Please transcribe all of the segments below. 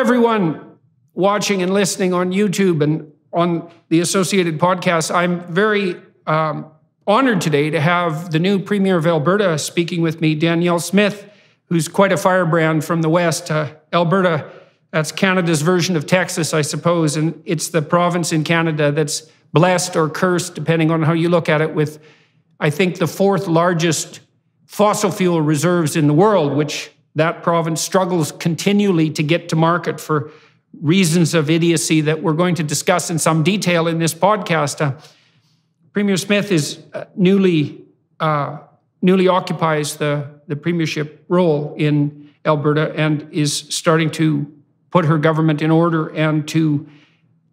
everyone watching and listening on YouTube and on the associated podcast. I'm very honored today to have the new Premier of Alberta speaking with me, Danielle Smith, who's quite a firebrand from the West. Alberta, that's Canada's version of Texas, I suppose, and it's the province in Canada that's blessed or cursed, depending on how you look at it, with, I think, the fourth largest fossil fuel reserves in the world, which that province struggles continually to get to market for reasons of idiocy that we're going to discuss in some detail in this podcast. Premier Smith is newly occupies the premiership role in Alberta and is starting to put her government in order and to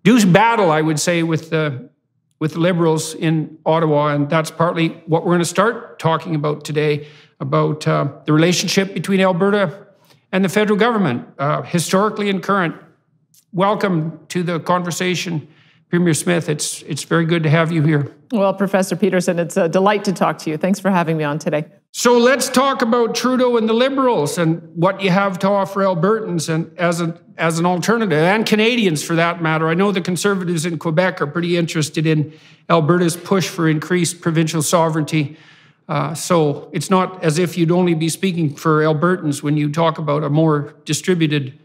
do battle, I would say, with the Liberals in Ottawa. And that's partly what we're going to start talking about today, about the relationship between Alberta and the federal government, historically and current. Welcome to the conversation, Premier Smith. It's very good to have you here. Well, Professor Peterson, it's a delight to talk to you. Thanks for having me on today. So let's talk about Trudeau and the Liberals and what you have to offer Albertans and as an alternative, and Canadians for that matter. I know the Conservatives in Quebec are pretty interested in Alberta's push for increased provincial sovereignty. So it's not as if you'd only be speaking for Albertans when you talk about a more distributed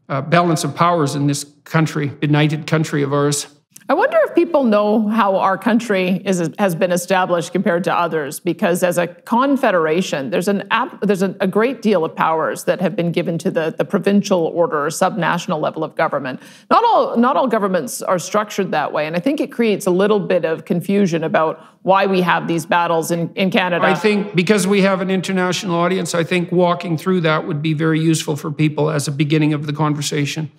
balance of powers in this country, benighted country of ours. I wonder if people know how our country has been established compared to others, because as a confederation, there's a great deal of powers that have been given to the provincial order or subnational level of government. Not all governments are structured that way, and I think it creates a little bit of confusion about why we have these battles in Canada. I think because we have an international audience, I think walking through that would be very useful for people as a beginning of the conversation.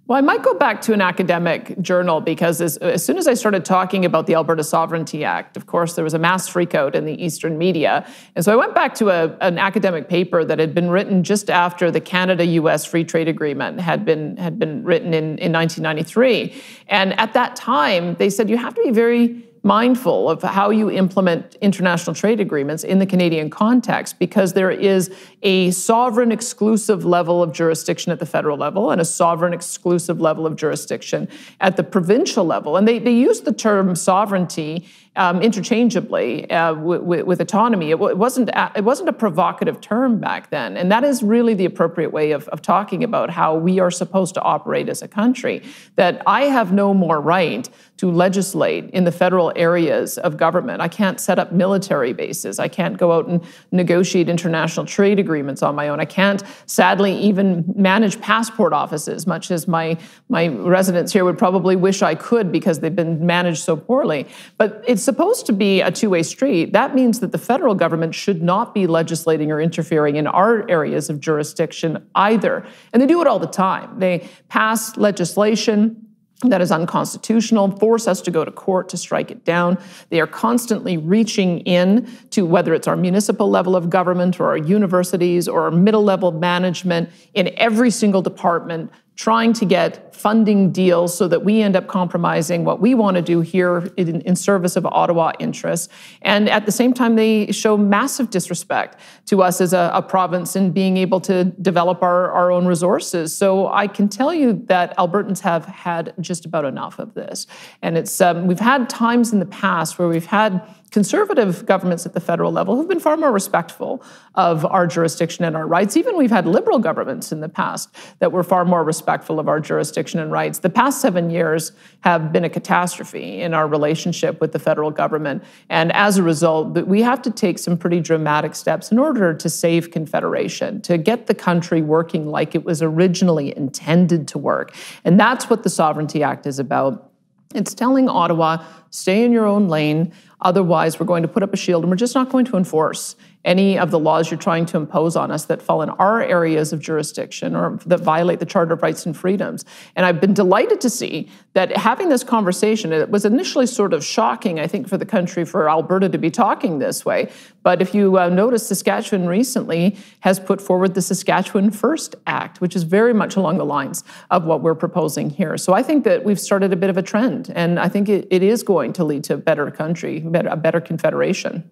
Well, I might go back to an academic journal, because as soon as I started talking about the Alberta Sovereignty Act, of course, there was a mass freakout in the Eastern media. And so I went back to an academic paper that had been written just after the Canada-US Free Trade Agreement had been written in 1993. And at that time, they said you have to be very mindful of how you implement international trade agreements in the Canadian context, because there is a sovereign exclusive level of jurisdiction at the federal level and a sovereign exclusive level of jurisdiction at the provincial level. And they use the term sovereignty interchangeably with autonomy. It wasn't a provocative term back then. And that is really the appropriate way of talking about how we are supposed to operate as a country, that I have no more right to legislate in the federal areas of government. I can't set up military bases. I can't go out and negotiate international trade agreements on my own. I can't, sadly, even manage passport offices, much as my residents here would probably wish I could, because they've been managed so poorly. But it's supposed to be a two-way street. That means that the federal government should not be legislating or interfering in our areas of jurisdiction either. And they do it all the time. They pass legislation that is unconstitutional, force us to go to court to strike it down. They are constantly reaching in to whether it's our municipal level of government or our universities or our middle level management in every single department, trying to get funding deals so that we end up compromising what we want to do here in service of Ottawa interests. And at the same time, they show massive disrespect to us as a province in being able to develop our own resources. So I can tell you that Albertans have had just about enough of this. And it's we've had times in the past where we've had conservative governments at the federal level who've been far more respectful of our jurisdiction and our rights. Even we've had liberal governments in the past that were far more respectful of our jurisdiction and rights. The past 7 years have been a catastrophe in our relationship with the federal government. And as a result, we have to take some pretty dramatic steps in order to save Confederation, to get the country working like it was originally intended to work. And that's what the Sovereignty Act is about. It's telling Ottawa, stay in your own lane. Otherwise, we're going to put up a shield and we're just not going to enforce any of the laws you're trying to impose on us that fall in our areas of jurisdiction or that violate the Charter of Rights and Freedoms. And I've been delighted to see that having this conversation, it was initially sort of shocking, I think, for the country, for Alberta to be talking this way. But if you notice, Saskatchewan recently has put forward the Saskatchewan First Act, which is very much along the lines of what we're proposing here. So I think that we've started a bit of a trend, and I think it is going to lead to a better country, a better confederation.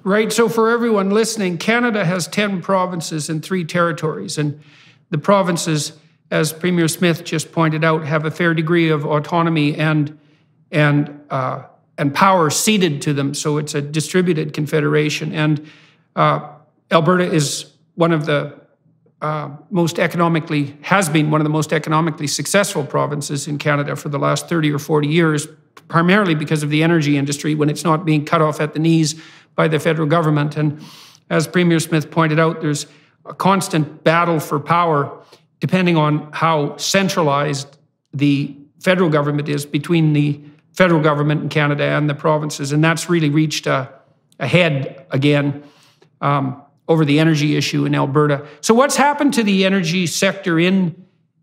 Right. So for everyone listening, Canada has 10 provinces and 3 territories. And the provinces, as Premier Smith just pointed out, have a fair degree of autonomy and power ceded to them. So it's a distributed confederation. And Alberta is one of the has been one of the most economically successful provinces in Canada for the last 30 or 40 years, primarily because of the energy industry when it's not being cut off at the knees by the federal government. And as Premier Smith pointed out, there's a constant battle for power depending on how centralized the federal government is between the federal government in Canada and the provinces. And that's really reached a head again over the energy issue in Alberta. So what's happened to the energy sector in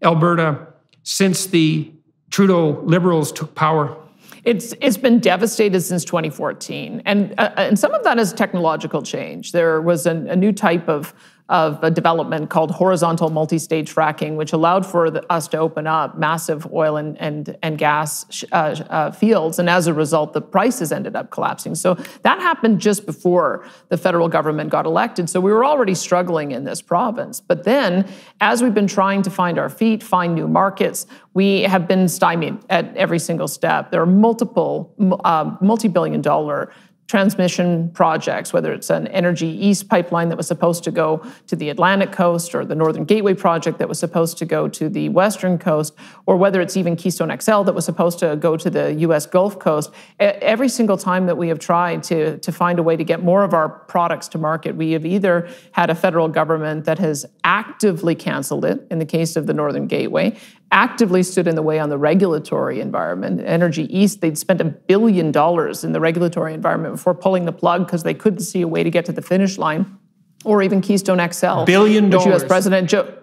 Alberta since the Trudeau Liberals took power? It's been devastated since 2014, and some of that is technological change. There was a new type of a development called horizontal multi-stage fracking, which allowed for us to open up massive oil and gas fields, and as a result, the prices ended up collapsing. So that happened just before the federal government got elected. So we were already struggling in this province. But then, as we've been trying to find our feet, find new markets, we have been stymied at every single step. There are multiple multi-billion-dollar transmission projects, whether it's an Energy East pipeline that was supposed to go to the Atlantic coast, or the Northern Gateway project that was supposed to go to the Western coast, or whether it's even Keystone XL that was supposed to go to the U.S. Gulf Coast. Every single time that we have tried to find a way to get more of our products to market, we have either had a federal government that has actively canceled it, in the case of the Northern Gateway, actively stood in the way on the regulatory environment. Energy East, they'd spent $1 billion in the regulatory environment before pulling the plug because they couldn't see a way to get to the finish line. Or even Keystone XL. $1 billion. Which U.S. President Joe...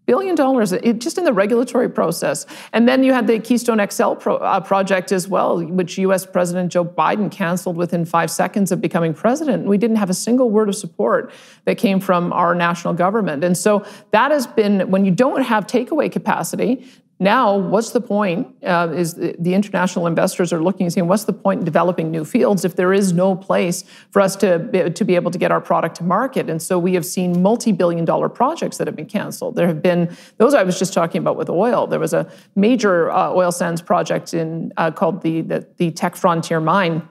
$1 billion, just in the regulatory process. And then you had the Keystone XL project as well, which U.S. President Joe Biden canceled within 5 seconds of becoming president. We didn't have a single word of support that came from our national government. And so that has been, when you don't have takeaway capacity, now, what's the point? Is the international investors are looking and saying, what's the point in developing new fields if there is no place for us to be able to get our product to market? And so we have seen multi-billion-dollar projects that have been canceled. There have been those I was just talking about with oil. There was a major oil sands project called the Tech Frontier Mine.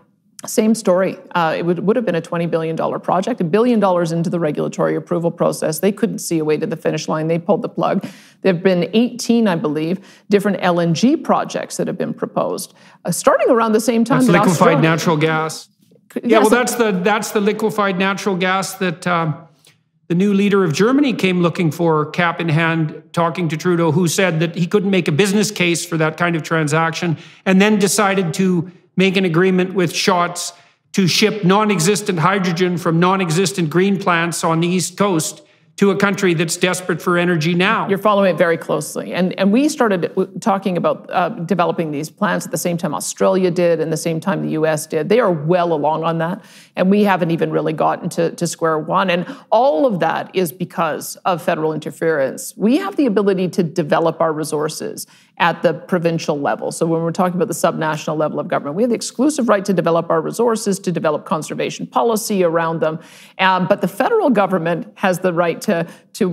Same story. It would have been a $20 billion project, $1 billion into the regulatory approval process. They couldn't see a way to the finish line. They pulled the plug. There have been 18, I believe, different LNG projects that have been proposed, starting around the same time. That's liquefied natural gas. Yeah, well, that's the liquefied natural gas that the new leader of Germany came looking for, cap in hand, talking to Trudeau, who said that he couldn't make a business case for that kind of transaction, and then decided to make an agreement with Schatz to ship non-existent hydrogen from non-existent green plants on the East Coast to a country that's desperate for energy now. You're following it very closely. And we started talking about developing these plants at the same time Australia did and the same time the US did. They are well along on that. And we haven't even really gotten to square one. And all of that is because of federal interference. We have the ability to develop our resources at the provincial level. So when we're talking about the subnational level of government, we have the exclusive right to develop our resources, to develop conservation policy around them. But the federal government has the right to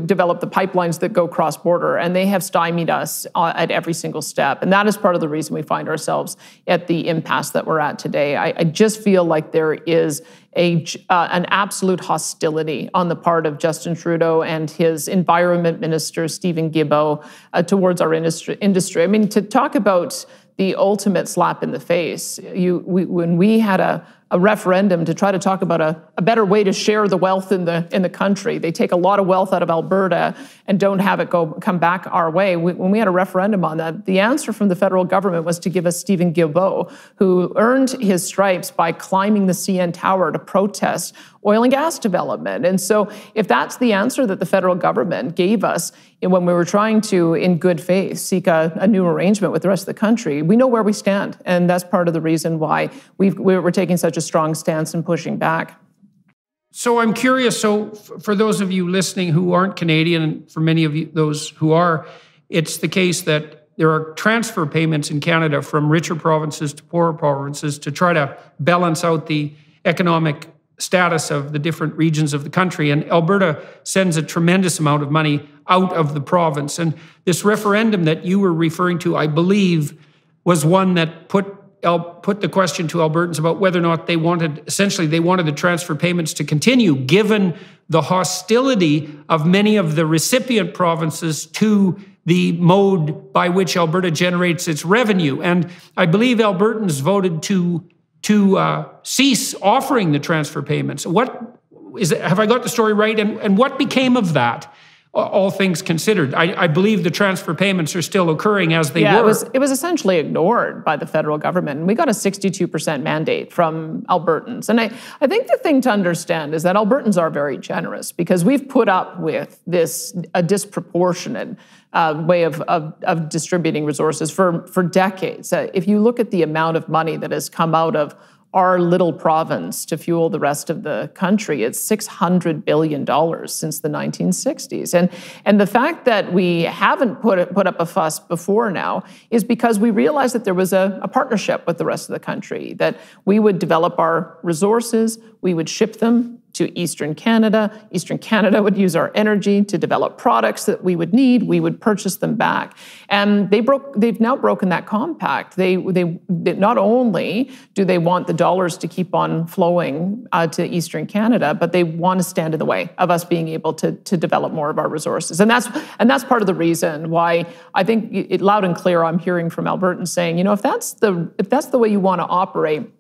develop the pipelines that go cross-border, and they have stymied us at every single step. And that is part of the reason we find ourselves at the impasse that we're at today. I just feel like there is an absolute hostility on the part of Justin Trudeau and his environment minister, Stephen Guilbeault, towards our industry. I mean, to talk about the ultimate slap in the face, when we had a referendum to try to talk about a better way to share the wealth in the country. They take a lot of wealth out of Alberta and don't have it come back our way. When we had a referendum on that, the answer from the federal government was to give us Stephen Guilbeault, who earned his stripes by climbing the CN Tower to protest oil and gas development. And so if that's the answer that the federal government gave us when we were trying to, in good faith, seek a new arrangement with the rest of the country, we know where we stand. And that's part of the reason why we're taking such a strong stance and pushing back. So I'm curious, for those of you listening who aren't Canadian, and for many of you, those who are, it's the case that there are transfer payments in Canada from richer provinces to poorer provinces to try to balance out the economic status of the different regions of the country. And Alberta sends a tremendous amount of money out of the province. And this referendum that you were referring to, I believe, was one that put the question to Albertans about whether or not they wanted the transfer payments to continue, given the hostility of many of the recipient provinces to the mode by which Alberta generates its revenue. And I believe Albertans voted to cease offering the transfer payments. Have I got the story right? And what became of that? All things considered, I believe the transfer payments are still occurring as they were. It was essentially ignored by the federal government. And we got a 62% mandate from Albertans. And I think the thing to understand is that Albertans are very generous because we've put up with a disproportionate way of distributing resources for decades. If you look at the amount of money that has come out of our little province to fuel the rest of the country, it's $600 billion since the 1960s. And the fact that we haven't put up a fuss before now is because we realized that there was a partnership with the rest of the country, that we would develop our resources, we would ship them to Eastern Canada. Eastern Canada would use our energy to develop products that we would need. We would purchase them back. And they've now broken that compact. They not only do they want the dollars to keep on flowing to Eastern Canada, but they want to stand in the way of us being able to develop more of our resources. And that's part of the reason why I think loud and clear I'm hearing from Albertans saying, if that's the way you want to operate,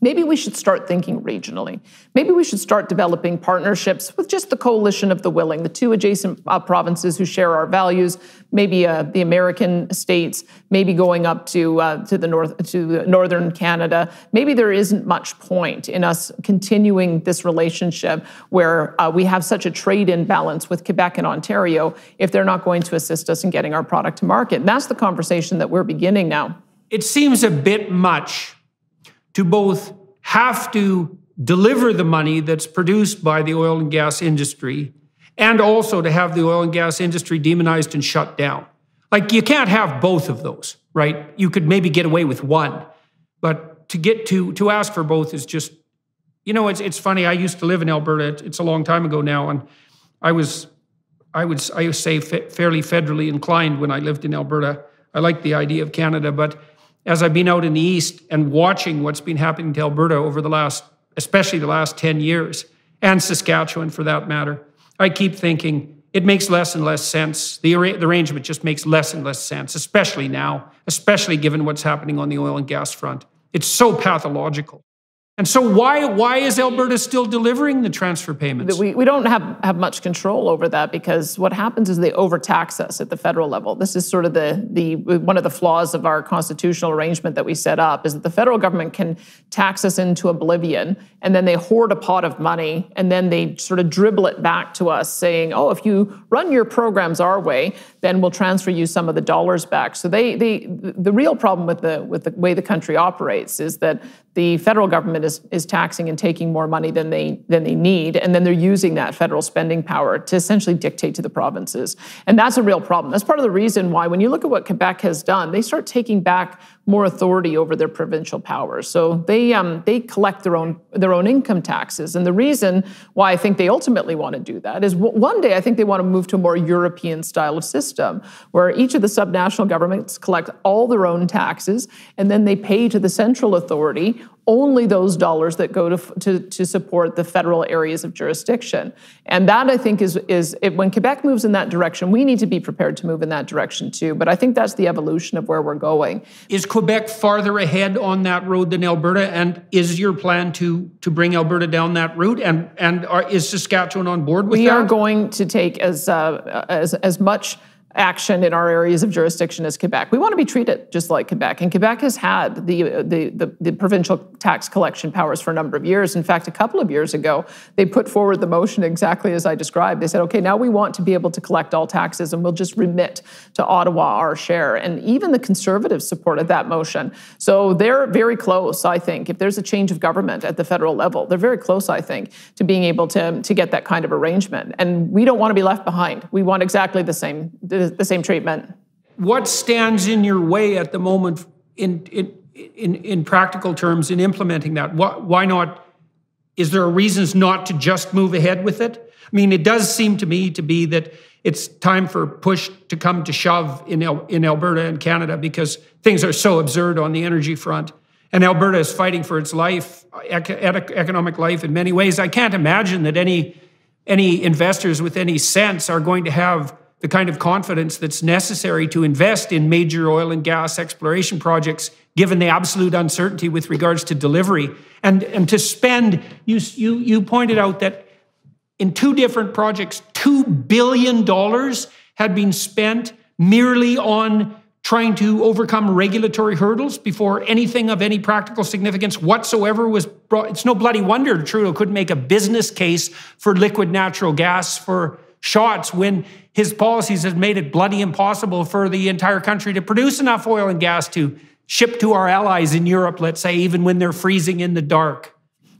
maybe we should start thinking regionally. Maybe we should start developing partnerships with just the coalition of the willing, the two adjacent provinces who share our values, maybe the American states, maybe going up to the north, to northern Canada. Maybe there isn't much point in us continuing this relationship where we have such a trade imbalance with Quebec and Ontario if they're not going to assist us in getting our product to market. And that's the conversation that we're beginning now. It seems a bit much to both have to deliver the money that's produced by the oil and gas industry and also to have the oil and gas industry demonized and shut down. Like, you can't have both of those, right? You could maybe get away with one, but to ask for both is just, it's funny. I used to live in Alberta. It's a long time ago now, and I would say fairly federally inclined when I lived in Alberta. I like the idea of Canada, but as I've been out in the East and watching what's been happening to Alberta over especially the last 10 years, and Saskatchewan for that matter, I keep thinking it makes less and less sense. The arrangement just makes less and less sense, especially now, especially given what's happening on the oil and gas front. It's so pathological. And so why is Alberta still delivering the transfer payments? We don't have much control over that because what happens is they overtax us at the federal level. This is sort of one of the flaws of our constitutional arrangement that we set up, is that the federal government can tax us into oblivion, and then they hoard a pot of money, and then they sort of dribble it back to us saying, oh, if you run your programs our way, then we'll transfer you some of the dollars back. So the real problem with the way the country operates is that the federal government is taxing and taking more money than they need, and then they're using that federal spending power to essentially dictate to the provinces. And that's a real problem. That's part of the reason why, when you look at what Quebec has done, they start taking back more authority over their provincial powers. So they collect their own income taxes. And the reason why I think they ultimately want to do that is one day I think they want to move to a more European style of system where each of the subnational governments collect all their own taxes, and then they pay to the central authority only those dollars that go to support the federal areas of jurisdiction. And that, I think, is when Quebec moves in that direction, we need to be prepared to move in that direction too. But I think that's the evolution of where we're going. Is Quebec farther ahead on that road than Alberta? And is your plan to bring Alberta down that route? And is Saskatchewan on board with that? We are going to take as much action in our areas of jurisdiction as Quebec. We want to be treated just like Quebec. And Quebec has had the provincial tax collection powers for a number of years. In fact, a couple of years ago, they put forward the motion exactly as I described. They said, okay, now we want to be able to collect all taxes and we'll just remit to Ottawa our share. And even the Conservatives supported that motion. So they're very close, I think. If there's a change of government at the federal level, they're very close, I think, to being able to get that kind of arrangement. And we don't want to be left behind. We want exactly the same treatment. What stands in your way at the moment in practical terms in implementing that? Why not is there reasons not to just move ahead with it? I mean, it does seem to me to be that it's time for push to come to shove in Alberta and Canada, because things are so absurd on the energy front. And Alberta is fighting for its life, economic life in many ways. I can't imagine that any investors with any sense are going to have the kind of confidence that's necessary to invest in major oil and gas exploration projects, given the absolute uncertainty with regards to delivery. And to spend, you pointed out that in two different projects, $2 billion had been spent merely on trying to overcome regulatory hurdles before anything of any practical significance whatsoever was brought. It's no bloody wonder Trudeau couldn't make a business case for liquid natural gas for shots when his policies had made it bloody impossible for the entire country to produce enough oil and gas to ship to our allies in Europe, let's say, even when they're freezing in the dark.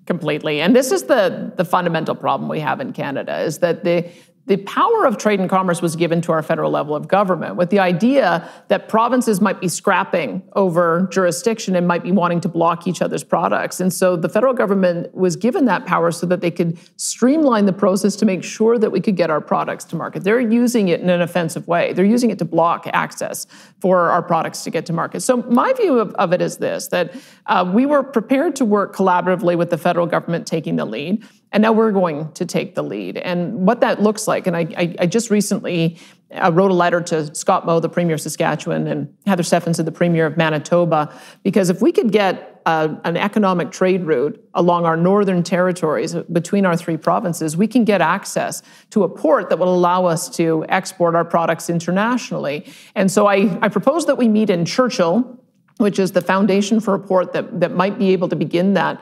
Completely. And this is the fundamental problem we have in Canada, is that the power of trade and commerce was given to our federal level of government with the idea that provinces might be scrapping over jurisdiction and might be wanting to block each other's products. And so the federal government was given that power so that they could streamline the process to make sure that we could get our products to market. They're using it in an offensive way. They're using it to block access for our products to get to market. So my view of it is this, that we were prepared to work collaboratively with the federal government taking the lead. And now we're going to take the lead. And what that looks like, and I just recently wrote a letter to Scott Moe, the Premier of Saskatchewan, and Heather Stephenson, the Premier of Manitoba, because if we could get an economic trade route along our northern territories between our three provinces, we can get access to a port that will allow us to export our products internationally. And so I propose that we meet in Churchill, which is the foundation for a port that might be able to begin that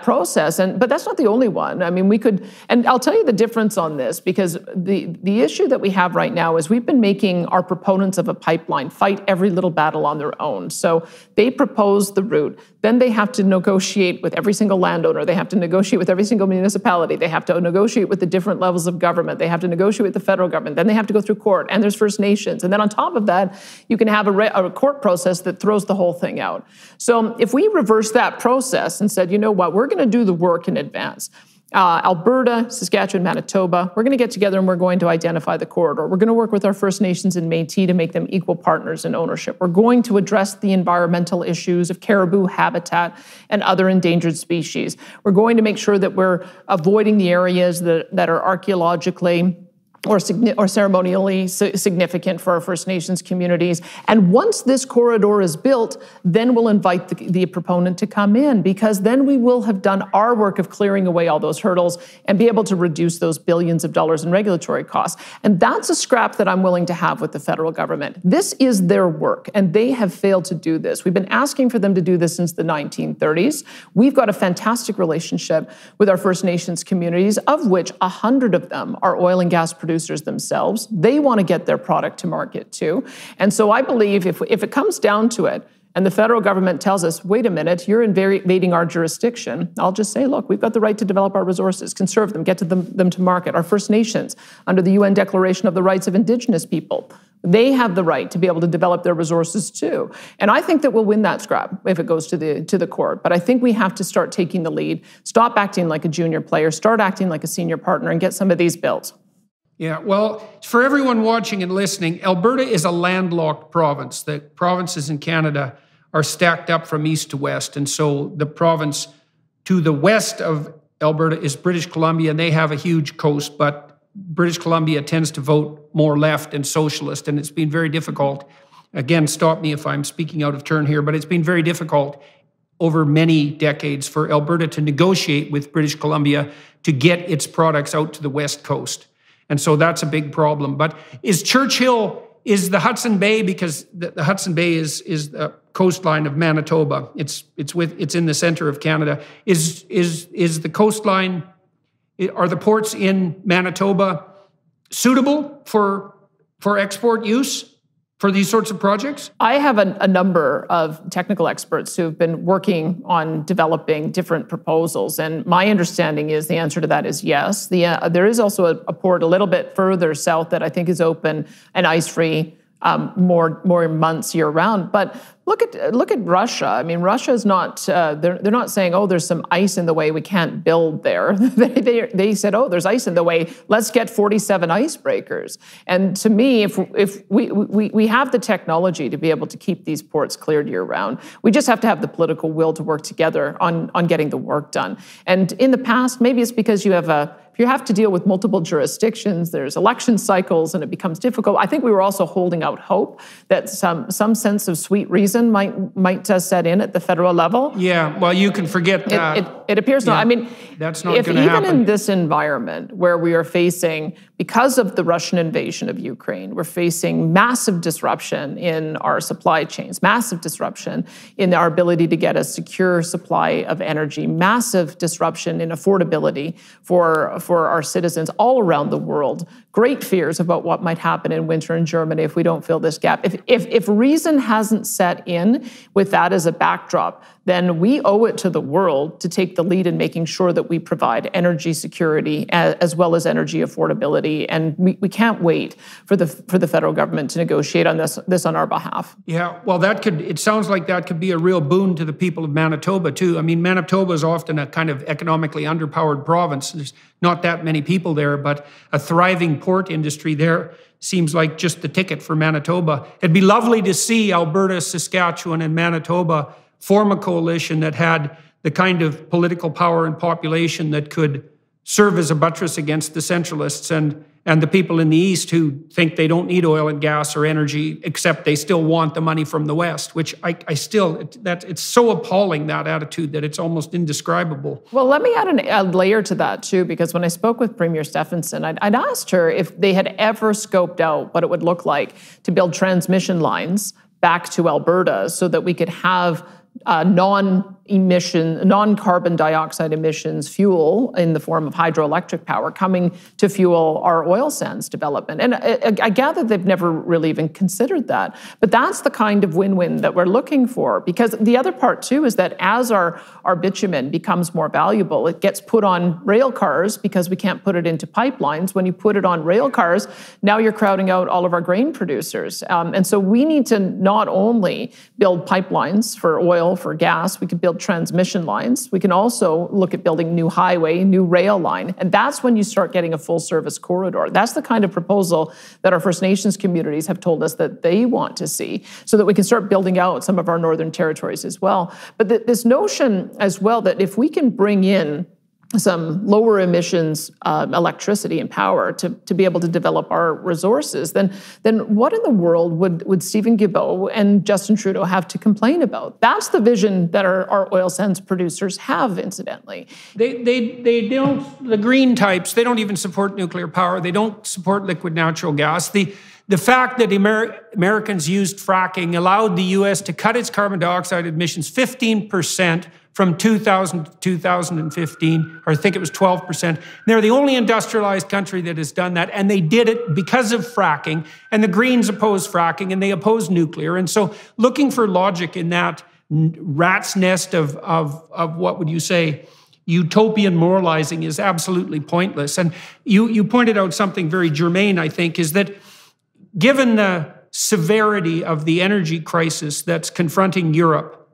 process. But that's not the only one. I mean, we could, and I'll tell you the difference on this, because the issue that we have right now is we've been making our proponents of a pipeline fight every little battle on their own. So they propose the route, then they have to negotiate with every single landowner, they have to negotiate with every single municipality, they have to negotiate with the different levels of government, they have to negotiate with the federal government, then they have to go through court, and there's First Nations. And then on top of that, you can have a court process that throws the whole thing out. So if we reverse that process and said, you know what, we're going to do the work in advance. Alberta, Saskatchewan, Manitoba, we're going to get together and we're going to identify the corridor. We're going to work with our First Nations and Métis to make them equal partners in ownership. We're going to address the environmental issues of caribou habitat and other endangered species. We're going to make sure that we're avoiding the areas that are archaeologically or ceremonially significant for our First Nations communities. And once this corridor is built, then we'll invite the proponent to come in, because then we will have done our work of clearing away all those hurdles and be able to reduce those billions of dollars in regulatory costs. And that's a scrap that I'm willing to have with the federal government. This is their work, and they have failed to do this. We've been asking for them to do this since the 1930s. We've got a fantastic relationship with our First Nations communities, of which 100 of them are oil and gas producers themselves. They want to get their product to market too. And so I believe if it comes down to it, and the federal government tells us, wait a minute, you're invading our jurisdiction, I'll just say, look, we've got the right to develop our resources, conserve them, get to them to market. Our First Nations, under the UN Declaration of the Rights of Indigenous People, they have the right to be able to develop their resources too. And I think that we'll win that scrap if it goes to the court. But I think we have to start taking the lead, stop acting like a junior player, start acting like a senior partner, and get some of these built. Yeah, well, for everyone watching and listening, Alberta is a landlocked province. The provinces in Canada are stacked up from east to west. And so the province to the west of Alberta is British Columbia, and they have a huge coast, but British Columbia tends to vote more left and socialist, and it's been very difficult. Again, stop me if I'm speaking out of turn here, but it's been very difficult over many decades for Alberta to negotiate with British Columbia to get its products out to the west coast. And so that's a big problem. But is Churchill, is the Hudson Bay, because the Hudson Bay is the coastline of Manitoba. It's in the center of Canada. Is the coastline, are the ports in Manitoba suitable for export use for these sorts of projects? I have a number of technical experts who have been working on developing different proposals, and my understanding is the answer to that is yes. There is also a port a little bit further south that I think is open and ice-free more months year round. But look at Russia. I mean, Russia is not. They're not saying, oh, there's some ice in the way, we can't build there. They said, oh, there's ice in the way, let's get 47 icebreakers. And to me, if we have the technology to be able to keep these ports cleared year round, we just have to have the political will to work together on getting the work done. And in the past, maybe it's because if you have to deal with multiple jurisdictions, there's election cycles, and it becomes difficult. I think we were also holding out hope that some sense of sweet reason might set in at the federal level. Yeah, well, you can forget that. It appears not. I mean, that's not going to happen. Even in this environment where we are facing, because of the Russian invasion of Ukraine, we're facing massive disruption in our supply chains, massive disruption in our ability to get a secure supply of energy, massive disruption in affordability for our citizens all around the world. Great fears about what might happen in winter in Germany if we don't fill this gap. If reason hasn't set in with that as a backdrop, then we owe it to the world to take the lead in making sure that we provide energy security as well as energy affordability. And we can't wait for the federal government to negotiate on this on our behalf. Yeah, well, it sounds like that could be a real boon to the people of Manitoba too. I mean, Manitoba is often a kind of economically underpowered province. There's not that many people there, but a thriving port industry there seems like just the ticket for Manitoba. It'd be lovely to see Alberta, Saskatchewan, and Manitoba form a coalition that had the kind of political power and population that could serve as a buttress against the centralists and the people in the East who think they don't need oil and gas or energy, except they still want the money from the West, which it's so appalling, that attitude, that it's almost indescribable. Well, let me add a layer to that too, because when I spoke with Premier Stephenson, I'd asked her if they had ever scoped out what it would look like to build transmission lines back to Alberta so that we could have non-carbon dioxide emissions fuel in the form of hydroelectric power coming to fuel our oil sands development. And I gather they've never really even considered that. But that's the kind of win-win that we're looking for. Because the other part too is that as our bitumen becomes more valuable, it gets put on rail cars because we can't put it into pipelines. When you put it on rail cars, now you're crowding out all of our grain producers. And so we need to not only build pipelines for oil, for gas, we could build transmission lines. We can also look at building new highway, new rail line. And that's when you start getting a full service corridor. That's the kind of proposal that our First Nations communities have told us that they want to see, so that we can start building out some of our northern territories as well. But this notion as well that if we can bring in some lower emissions electricity and power to be able to develop our resources, then what in the world would Stephen Guilbeault and Justin Trudeau have to complain about? That's the vision that our oil sands producers have, incidentally. They don't, the green types, they don't even support nuclear power. They don't support liquid natural gas. The fact that Americans used fracking allowed the U.S. to cut its carbon dioxide emissions 15% from 2000 to 2015, or I think it was 12%. They're the only industrialized country that has done that, and they did it because of fracking, and the Greens oppose fracking, and they oppose nuclear. And so looking for logic in that rat's nest of what would you say, utopian moralizing is absolutely pointless. And you pointed out something very germane, I think, is that given the severity of the energy crisis that's confronting Europe,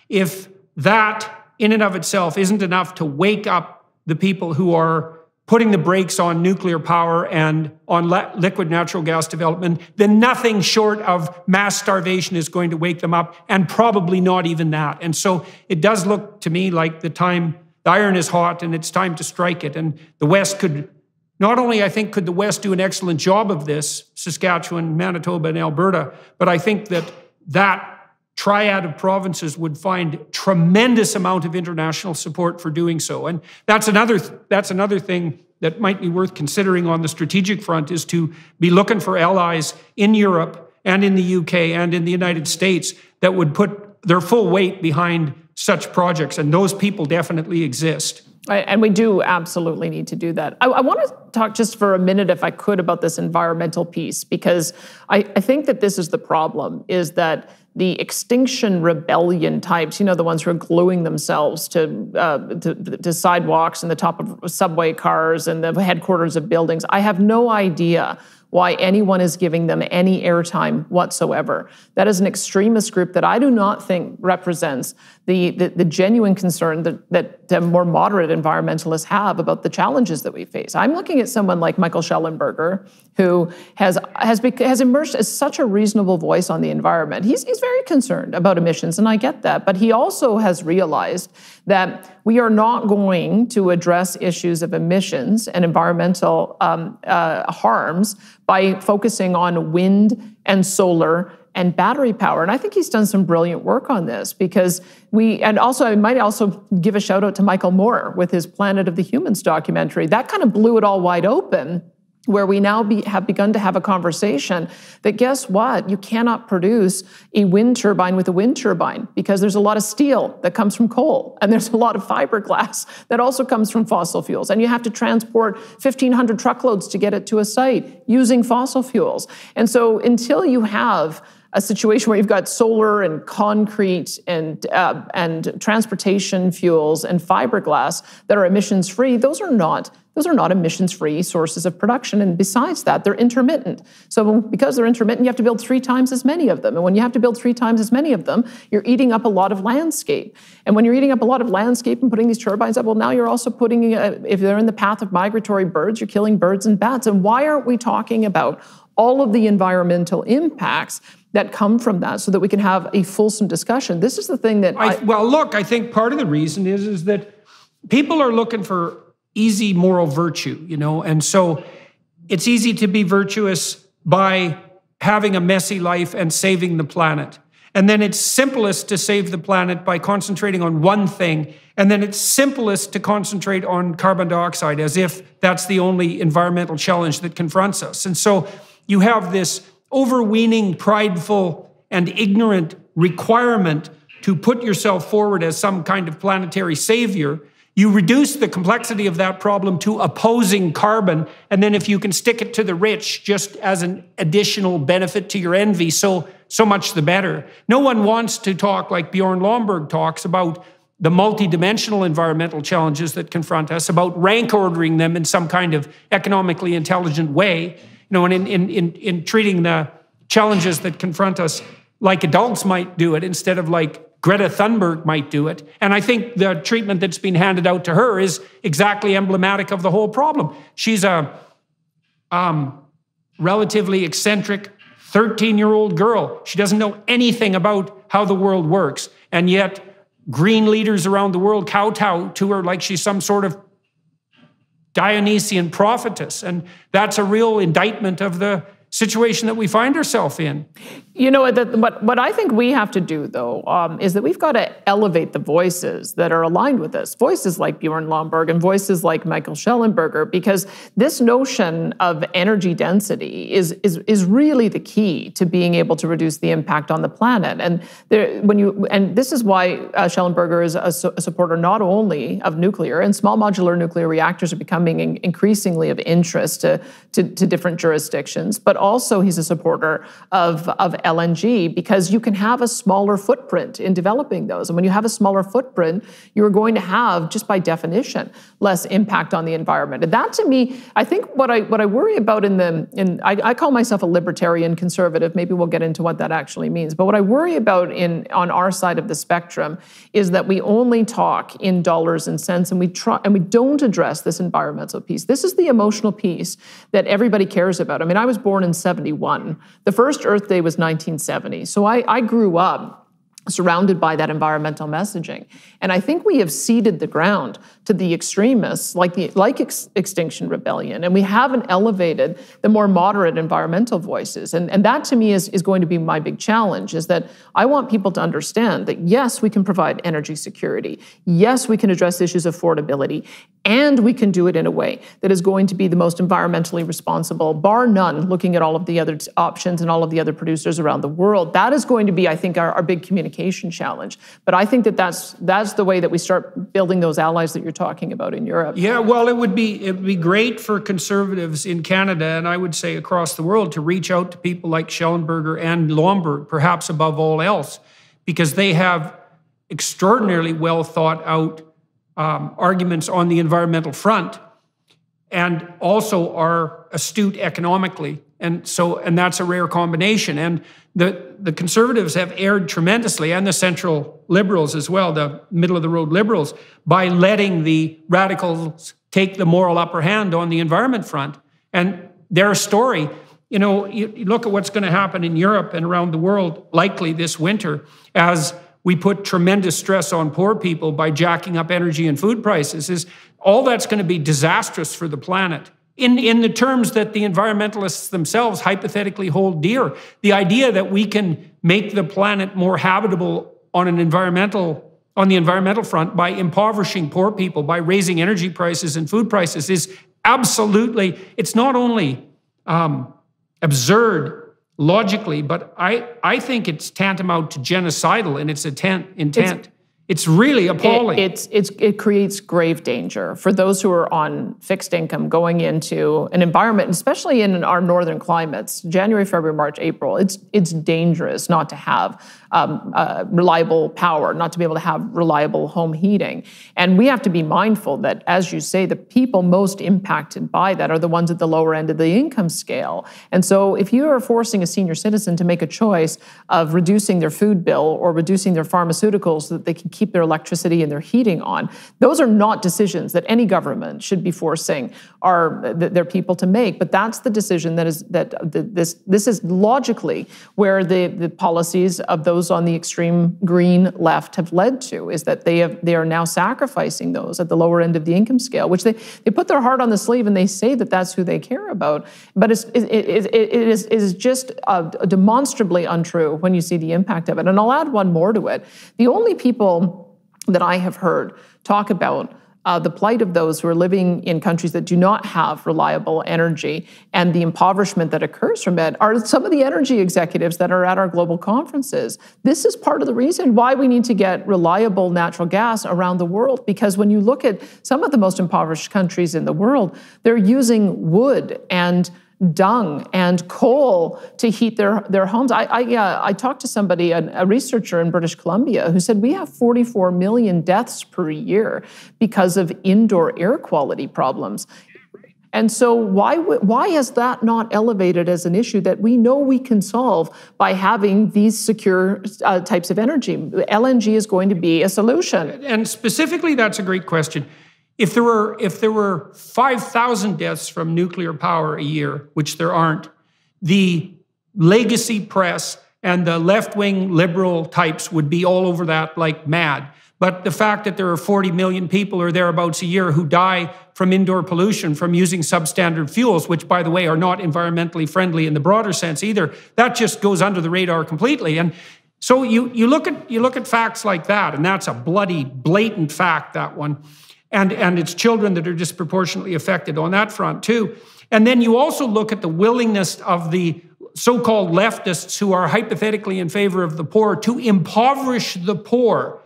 if that in and of itself isn't enough to wake up the people who are putting the brakes on nuclear power and on liquid natural gas development, then nothing short of mass starvation is going to wake them up, and probably not even that. And so it does look to me like the iron is hot and it's time to strike it. And the West could, not only I think could the West do an excellent job of this, Saskatchewan, Manitoba, and Alberta, but I think that triad of provinces would find tremendous amount of international support for doing so. And that's another thing that might be worth considering on the strategic front, is to be looking for allies in Europe and in the UK and in the United States that would put their full weight behind such projects. And those people definitely exist. And we do absolutely need to do that. I want to talk just for a minute, if I could, about this environmental piece, because I think that this is the problem, is that the Extinction Rebellion types, the ones who are gluing themselves to sidewalks and the top of subway cars and the headquarters of buildings, I have no idea why anyone is giving them any airtime whatsoever. That is an extremist group that I do not think represents the genuine concern that more moderate environmentalists have about the challenges that we face. I'm looking at someone like Michael Schellenberger, who has emerged as such a reasonable voice on the environment. He's very concerned about emissions, and I get that, but he also has realized that we are not going to address issues of emissions and environmental harms by focusing on wind and solar and battery power. And I think he's done some brilliant work on this because I might also give a shout out to Michael Moore with his Planet of the Humans documentary. That kind of blew it all wide open, where we now have begun to have a conversation that, guess what? You cannot produce a wind turbine with a wind turbine because there's a lot of steel that comes from coal, and there's a lot of fiberglass that also comes from fossil fuels, and you have to transport 1,500 truckloads to get it to a site using fossil fuels. And so until you have a situation where you've got solar and concrete and transportation fuels and fiberglass that are emissions-free, those are not emissions-free sources of production. And besides that, they're intermittent. So because they're intermittent, you have to build 3 times as many of them. And when you have to build 3 times as many of them, you're eating up a lot of landscape. And when you're eating up a lot of landscape and putting these turbines up, well, now you're also putting, if they're in the path of migratory birds, you're killing birds and bats. And why aren't we talking about all of the environmental impacts that come from that so that we can have a fulsome discussion? This is the thing that I think part of the reason is that people are looking for easy moral virtue, and so it's easy to be virtuous by having a messy life and saving the planet. And then it's simplest to save the planet by concentrating on one thing. And then it's simplest to concentrate on carbon dioxide as if that's the only environmental challenge that confronts us. And so you have this overweening, prideful, and ignorant requirement to put yourself forward as some kind of planetary savior. You reduce the complexity of that problem to opposing carbon, and then if you can stick it to the rich just as an additional benefit to your envy, so much the better. No one wants to talk like Bjorn Lomborg talks about the multidimensional environmental challenges that confront us, about rank ordering them in some kind of economically intelligent way, and in treating the challenges that confront us like adults might do it instead of like Greta Thunberg might do it. And I think the treatment that's been handed out to her is exactly emblematic of the whole problem. She's a relatively eccentric 13-year-old girl. She doesn't know anything about how the world works. And yet green leaders around the world kowtow to her like she's some sort of Dionysian prophetess. And that's a real indictment of the situation that we find ourselves in. What I think we have to do, though, is that we've got to elevate the voices that are aligned with this. Voices like Bjorn Lomborg and voices like Michael Schellenberger, because this notion of energy density is really the key to being able to reduce the impact on the planet. And this is why Schellenberger is a supporter not only of nuclear, and small modular nuclear reactors are becoming increasingly of interest to different jurisdictions, but also he's a supporter of LNG because you can have a smaller footprint in developing those. And when you have a smaller footprint, you're going to have, just by definition, less impact on the environment. And that, to me, I think what I worry about I call myself a libertarian conservative. Maybe we'll get into what that actually means. But what I worry about on our side of the spectrum is that we only talk in dollars and cents, and we don't address this environmental piece. This is the emotional piece that everybody cares about. I mean, I was born in 71. The first Earth Day was 1970. So I grew up surrounded by that environmental messaging. And I think we have ceded the ground to the extremists like Extinction Rebellion, and we haven't elevated the more moderate environmental voices. And that, to me, is going to be my big challenge, is that I want people to understand that, yes, we can provide energy security. Yes, we can address issues of affordability. And we can do it in a way that is going to be the most environmentally responsible, bar none, looking at all of the other options and all of the other producers around the world. That is going to be, I think, our big communication challenge. But I think that's the way that we start building those allies that you're talking about in Europe. Yeah, well, it would be great for conservatives in Canada, and I would say across the world, to reach out to people like Schellenberger and Lomborg, perhaps above all else, because they have extraordinarily well thought out arguments on the environmental front, and also are astute economically. And that's a rare combination. And the Conservatives have erred tremendously, and the central Liberals as well, the middle-of-the-road Liberals, by letting the radicals take the moral upper hand on the environment front. And their story, you look at what's going to happen in Europe and around the world, likely this winter, as we put tremendous stress on poor people by jacking up energy and food prices, is all that's going to be disastrous for the planet. In the terms that the environmentalists themselves hypothetically hold dear, the idea that we can make the planet more habitable on the environmental front by impoverishing poor people, by raising energy prices and food prices is absolutely, it's not only absurd logically, but I think it's tantamount to genocidal in its intent. It's really appalling. It creates grave danger for those who are on fixed income going into an environment, especially in our northern climates, January, February, March, April. It's dangerous not to have reliable power, not to be able to have reliable home heating. And we have to be mindful that, as you say, the people most impacted by that are the ones at the lower end of the income scale. And so if you are forcing a senior citizen to make a choice of reducing their food bill or reducing their pharmaceuticals so that they can keep their electricity and their heating on, those are not decisions that any government should be forcing their people to make. But that's the decision this is logically where the policies of those on the extreme green left have led to, is that they are now sacrificing those at the lower end of the income scale, which they put their heart on the sleeve and they say that that's who they care about. But it is just demonstrably untrue when you see the impact of it. And I'll add one more to it. The only people that I have heard talk about the plight of those who are living in countries that do not have reliable energy and the impoverishment that occurs from it are some of the energy executives that are at our global conferences. This is part of the reason why we need to get reliable natural gas around the world, because when you look at some of the most impoverished countries in the world, they're using wood and dung and coal to heat their homes. I talked to somebody, a researcher in British Columbia, who said we have 44 million deaths per year because of indoor air quality problems. And so why has that not elevated as an issue that we know we can solve by having these secure types of energy? LNG is going to be a solution. And specifically, that's a great question. If there were 5,000 deaths from nuclear power a year, which there aren't, the legacy press and the left-wing liberal types would be all over that like mad. But the fact that there are 40 million people or thereabouts a year who die from indoor pollution, from using substandard fuels, which, by the way, are not environmentally friendly in the broader sense either, that just goes under the radar completely. And so you look at facts like that, and that's a bloody, blatant fact, that one. And it's children that are disproportionately affected on that front too. And then you also look at the willingness of the so-called leftists who are hypothetically in favor of the poor to impoverish the poor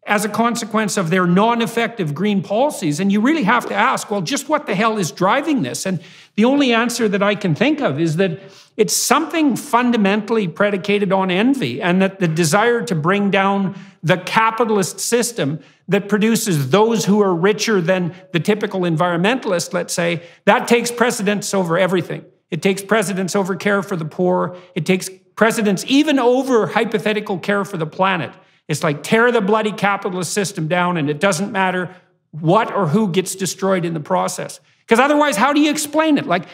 as a consequence of their non-effective green policies. And you really have to ask, well, just what the hell is driving this? And the only answer that I can think of is that it's something fundamentally predicated on envy, and that the desire to bring down the capitalist system that produces those who are richer than the typical environmentalist, let's say, that takes precedence over everything. It takes precedence over care for the poor. It takes precedence even over hypothetical care for the planet. It's like tear the bloody capitalist system down, and it doesn't matter what or who gets destroyed in the process. Because otherwise, how do you explain it? Like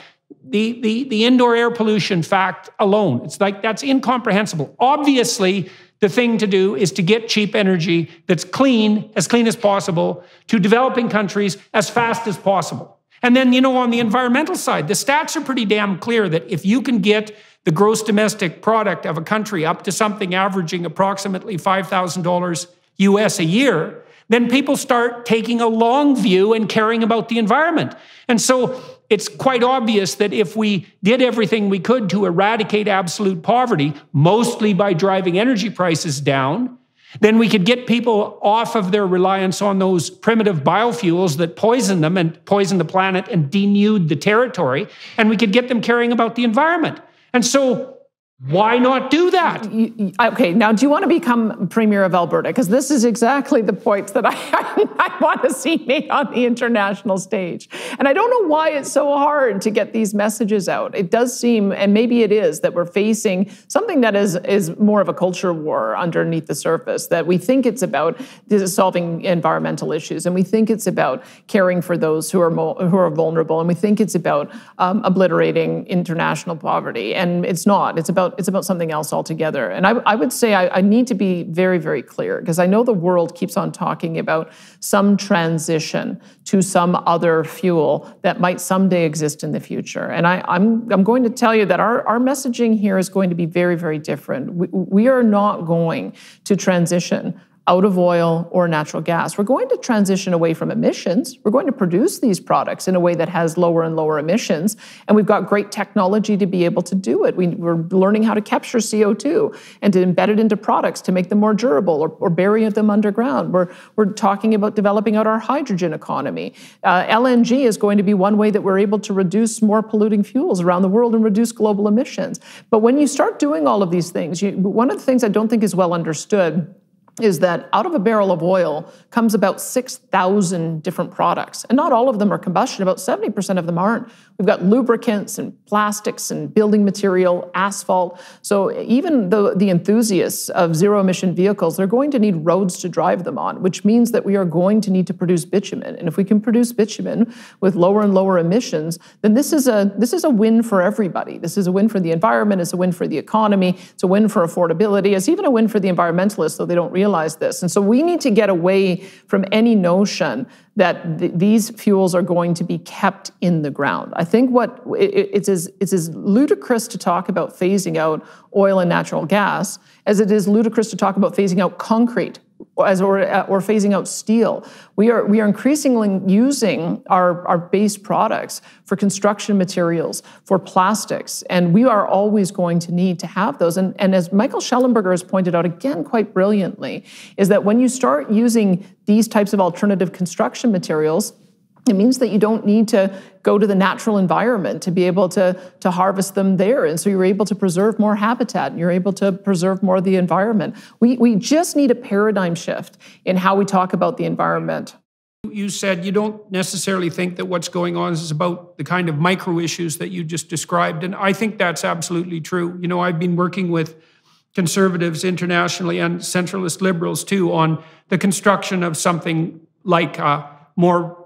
the indoor air pollution fact alone, it's like that's incomprehensible. Obviously, the thing to do is to get cheap energy that's clean as possible, to developing countries as fast as possible. And then, on the environmental side, the stats are pretty damn clear that if you can get the gross domestic product of a country up to something averaging approximately $5,000 US a year, then people start taking a long view and caring about the environment. And so it's quite obvious that if we did everything we could to eradicate absolute poverty, mostly by driving energy prices down, then we could get people off of their reliance on those primitive biofuels that poison them and poison the planet and denude the territory, and we could get them caring about the environment. And so Why not do that? Okay, now do you want to become Premier of Alberta? Because this is exactly the point that I want to see made on the international stage. And I don't know why it's so hard to get these messages out. It does seem, and maybe it is, that we're facing something that is more of a culture war underneath the surface, that we think it's about solving environmental issues, and we think it's about caring for those who are vulnerable, and we think it's about obliterating international poverty. And it's not. It's about something else altogether. And I would say I need to be very, very clear, because I know the world keeps on talking about some transition to some other fuel that might someday exist in the future. And I'm going to tell you that our messaging here is going to be very, very different. We are not going to transition out of oil or natural gas. We're going to transition away from emissions. We're going to produce these products in a way that has lower and lower emissions, and we've got great technology to be able to do it. We're learning how to capture CO2 and to embed it into products to make them more durable, or bury them underground. We're talking about developing out our hydrogen economy. LNG is going to be one way that we're able to reduce more polluting fuels around the world and reduce global emissions. But when you start doing all of these things, one of the things I don't think is well understood is that out of a barrel of oil comes about 6,000 different products. And not all of them are combustion. About 70% of them aren't. We've got lubricants and plastics and building material, asphalt. So even the enthusiasts of zero-emission vehicles, they're going to need roads to drive them on, which means that we are going to need to produce bitumen. And if we can produce bitumen with lower and lower emissions, then this is a win for everybody. This is a win for the environment. It's a win for the economy. It's a win for affordability. It's even a win for the environmentalists, though they don't realize this. And so we need to get away from any notion that these fuels are going to be kept in the ground. I think it's as ludicrous to talk about phasing out oil and natural gas as it is ludicrous to talk about phasing out concrete or phasing out steel. We are increasingly using our base products for construction materials, for plastics, and we are always going to need to have those. And as Michael Schellenberger has pointed out again quite brilliantly, is that when you start using these types of alternative construction materials, it means that you don't need to go to the natural environment to be able to harvest them there. And so you're able to preserve more habitat, and you're able to preserve more of the environment. We just need a paradigm shift in how we talk about the environment. You said you don't necessarily think that what's going on is about the kind of micro issues that you just described. And I think that's absolutely true. You know, I've been working with conservatives internationally and centralist liberals too on the construction of something like a more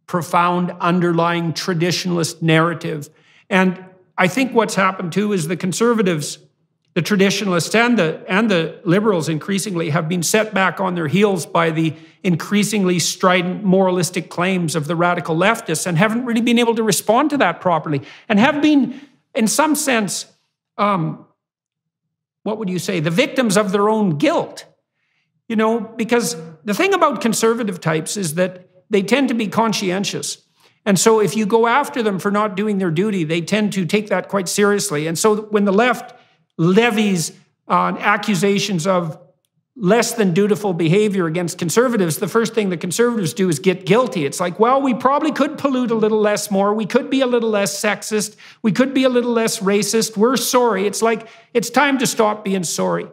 profound underlying traditionalist narrative. And I think what's happened too is the conservatives, the traditionalists and the liberals increasingly have been set back on their heels by the increasingly strident moralistic claims of the radical leftists, and haven't really been able to respond to that properly, and have been, in some sense, what would you say, the victims of their own guilt. You know, because the thing about conservative types is that they tend to be conscientious. And so if you go after them for not doing their duty, they tend to take that quite seriously. And so when the left levies accusations of less than dutiful behavior against conservatives, the first thing the conservatives do is get guilty. It's like, well, we probably could pollute a little less more. We could be a little less sexist. We could be a little less racist. We're sorry. It's like, it's time to stop being sorry.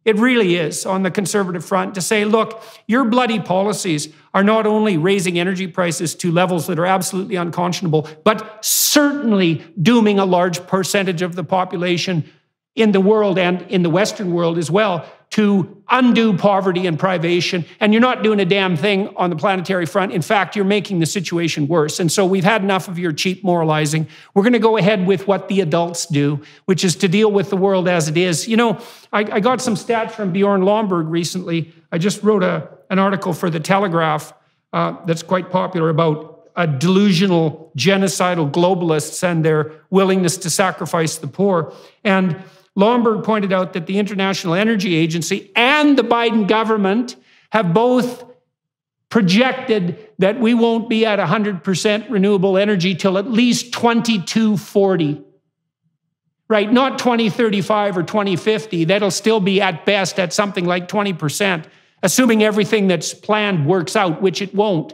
It really is on the conservative front to say, look, your bloody policies are not only raising energy prices to levels that are absolutely unconscionable, but certainly dooming a large percentage of the population in the world and in the Western world as well to undue poverty and privation. And you're not doing a damn thing on the planetary front. In fact, you're making the situation worse. And so we've had enough of your cheap moralizing. We're going to go ahead with what the adults do, which is to deal with the world as it is. You know, I got some stats from Bjorn Lomborg recently. I just wrote an article for The Telegraph that's quite popular about delusional, genocidal globalists and their willingness to sacrifice the poor. And Lomborg pointed out that the International Energy Agency and the Biden government have both projected that we won't be at 100% renewable energy till at least 2240. Right, not 2035 or 2050. That'll still be at best at something like 20%, assuming everything that's planned works out, which it won't.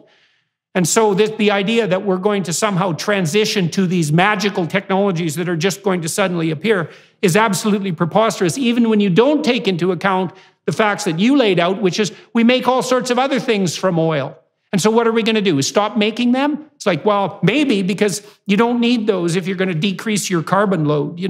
And so the idea that we're going to somehow transition to these magical technologies that are just going to suddenly appear is absolutely preposterous, even when you don't take into account the facts that you laid out, which is we make all sorts of other things from oil. And so what are we going to do? Stop making them? It's like, well, maybe, because you don't need those if you're going to decrease your carbon load.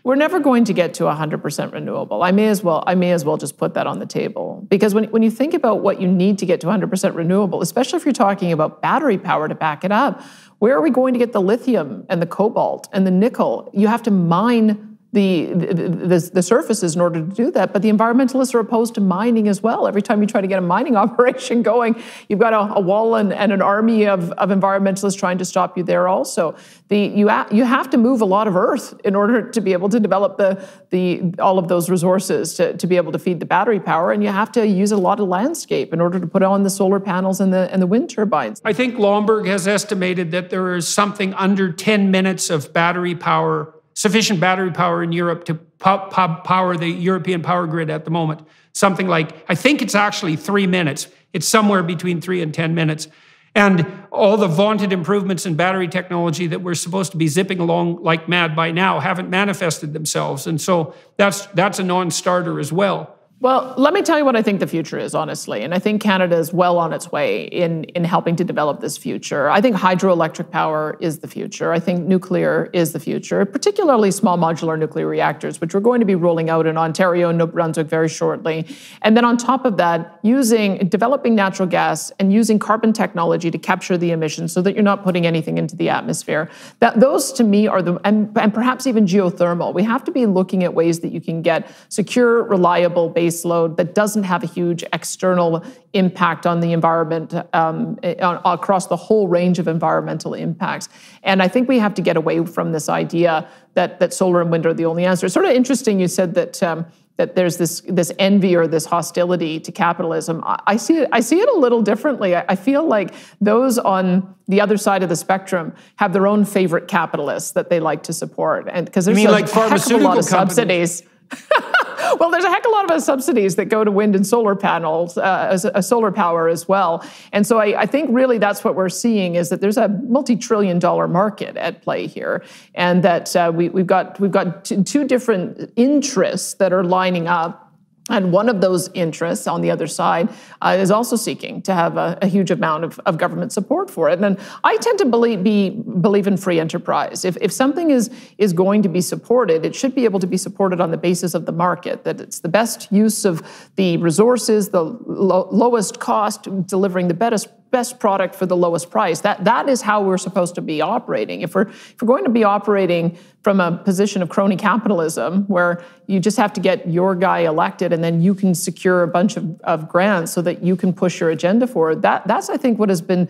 We're never going to get to 100% renewable. I may as well just put that on the table. Because when you think about what you need to get to 100% renewable, especially if you're talking about battery power to back it up, where are we going to get the lithium and the cobalt and the nickel? You have to mine the surfaces in order to do that, but the environmentalists are opposed to mining as well. Every time you try to get a mining operation going, you've got a wall and an army of environmentalists trying to stop you there also. You have to move a lot of earth in order to be able to develop all of those resources to be able to feed the battery power, and you have to use a lot of landscape in order to put on the solar panels and the wind turbines. I think Lomberg has estimated that there is something under 10 minutes of battery power, sufficient battery power in Europe to power the European power grid at the moment. Something like, I think it's actually 3 minutes. It's somewhere between 3 and 10 minutes. And all the vaunted improvements in battery technology that we're supposed to be zipping along like mad by now haven't manifested themselves. And so that's a non-starter as well. Well, let me tell you what I think the future is, honestly. And I think Canada is well on its way in helping to develop this future. I think hydroelectric power is the future. I think nuclear is the future, particularly small modular nuclear reactors, which we're going to be rolling out in Ontario and New Brunswick very shortly. And then on top of that, developing natural gas and using carbon technology to capture the emissions so that you're not putting anything into the atmosphere. Those to me are and perhaps even geothermal. We have to be looking at ways that you can get secure, reliable base load that doesn't have a huge external impact on the environment across the whole range of environmental impacts. And I think we have to get away from this idea that solar and wind are the only answer. It's sort of interesting you said that there's this envy or this hostility to capitalism. I see it a little differently. I feel like those on the other side of the spectrum have their own favorite capitalists that they like to support, and because there's like pharmaceutical a lot of subsidies? Well, there's a heck of a lot of subsidies that go to wind and solar panels, solar power as well. And so I think really that's what we're seeing, is that there's a multi-trillion-dollar market at play here, and that we've got two different interests that are lining up. And one of those interests on the other side is also seeking to have a huge amount of government support for it. And I tend to believe in free enterprise. If something is going to be supported, it should be able to be supported on the basis of the market, that it's the best use of the resources, the lowest cost, delivering the best product for the lowest price. That is how we're supposed to be operating. If we're going to be operating from a position of crony capitalism, where you just have to get your guy elected and then you can secure a bunch of grants so that you can push your agenda forward, that's I think what has been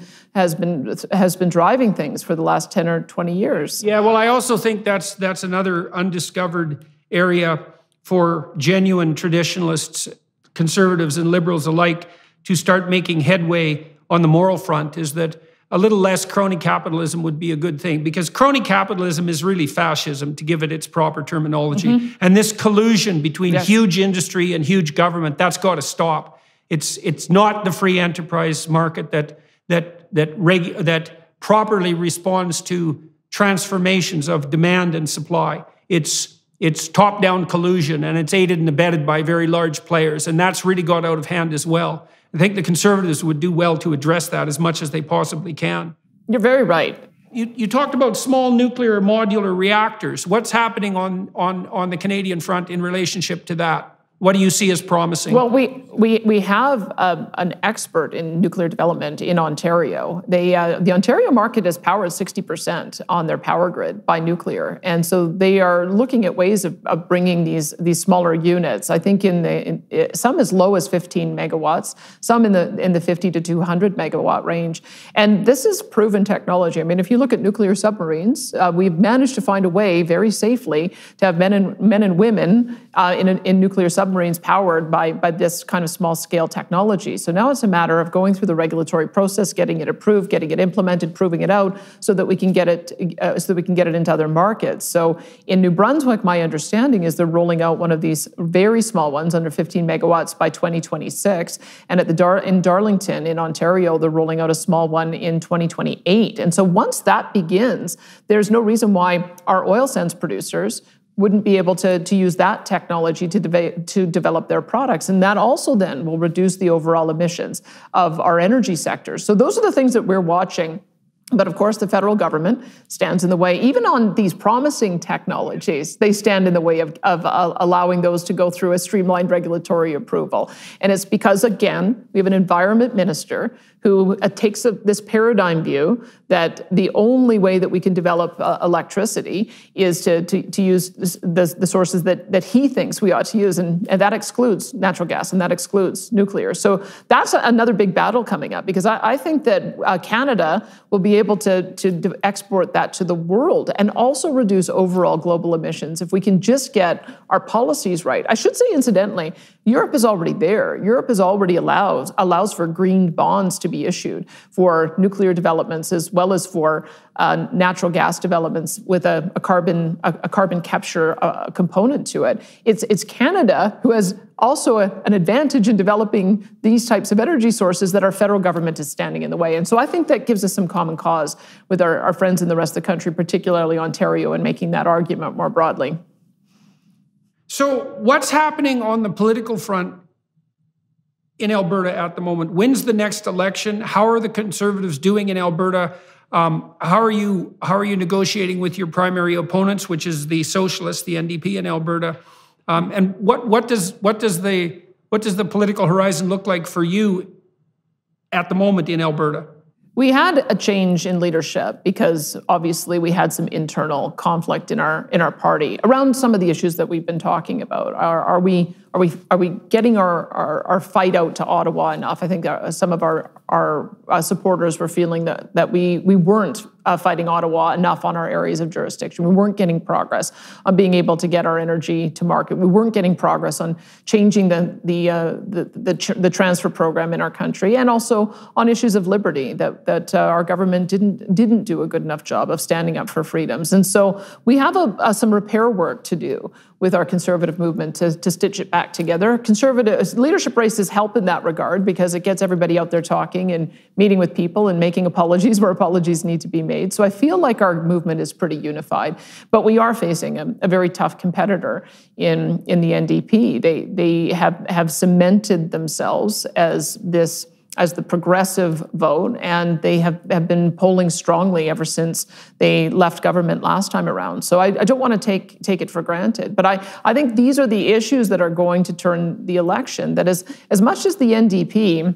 driving things for the last 10 or 20 years. Yeah, well, I also think that's another undiscovered area for genuine traditionalists, conservatives and liberals alike, to start making headway on the moral front, is that a little less crony capitalism would be a good thing, because crony capitalism is really fascism, to give it its proper terminology. Mm-hmm. And this collusion between huge industry and huge government, that's got to stop. It's not the free enterprise market that properly responds to transformations of demand and supply. It's top-down collusion, and it's aided and abetted by very large players, and that's really got out of hand as well. I think the Conservatives would do well to address that as much as they possibly can. You're very right. You talked about small nuclear modular reactors. What's happening on the Canadian front in relationship to that? What do you see as promising? Well, we have an expert in nuclear development in Ontario. The Ontario market is powered 60% on their power grid by nuclear, and so they are looking at ways of bringing these smaller units. I think in some as low as 15 megawatts, some in the 50 to 200 megawatt range. And this is proven technology. I mean, if you look at nuclear submarines, we've managed to find a way very safely to have men and women in nuclear submarines powered by this kind of small-scale technology. So now it's a matter of going through the regulatory process, getting it approved, getting it implemented, proving it out, so that we can get it into other markets. So in New Brunswick, my understanding is they're rolling out one of these very small ones, under 15 megawatts, by 2026. And in Darlington, in Ontario, they're rolling out a small one in 2028. And so once that begins, there's no reason why our oil sands producers wouldn't be able to use that technology to develop their products. And that also then will reduce the overall emissions of our energy sectors. So those are the things that we're watching. But of course, the federal government stands in the way. Even on these promising technologies, they stand in the way of allowing those to go through a streamlined regulatory approval. And it's because, again, we have an environment minister who takes this paradigm view that the only way that we can develop electricity is to use the sources that he thinks we ought to use, and that excludes natural gas, and that excludes nuclear. So that's another big battle coming up, because I think that Canada will be able to export that to the world and also reduce overall global emissions if we can just get our policies right. I should say, incidentally, Europe is already there. Europe is already allows for green bonds to be issued for nuclear developments as well as for natural gas developments with a carbon capture component to it. It's Canada who has also an advantage in developing these types of energy sources that our federal government is standing in the way. And so I think that gives us some common cause with our friends in the rest of the country, particularly Ontario, in making that argument more broadly. So what's happening on the political front in Alberta at the moment? When's the next election? How are the Conservatives doing in Alberta? How are you negotiating with your primary opponents, which is the Socialists, the NDP in Alberta? And what does the political horizon look like for you at the moment in Alberta? We had a change in leadership because obviously we had some internal conflict in our party around some of the issues that we've been talking about. Are we getting our fight out to Ottawa enough? I think some of our supporters were feeling that we weren't fighting Ottawa enough on our areas of jurisdiction. We weren't getting progress on being able to get our energy to market. We weren't getting progress on changing the transfer program in our country, and also on issues of liberty that our government didn't do a good enough job of standing up for freedoms. And so we have some repair work to do with our Conservative movement to stitch it back together. Conservative leadership races help in that regard because it gets everybody out there talking and meeting with people and making apologies where apologies need to be made. So I feel like our movement is pretty unified, but we are facing a very tough competitor in the NDP. They have cemented themselves as the progressive vote, and they have been polling strongly ever since they left government last time around. So I don't want to take it for granted. But I think these are the issues that are going to turn the election, that as much as the NDP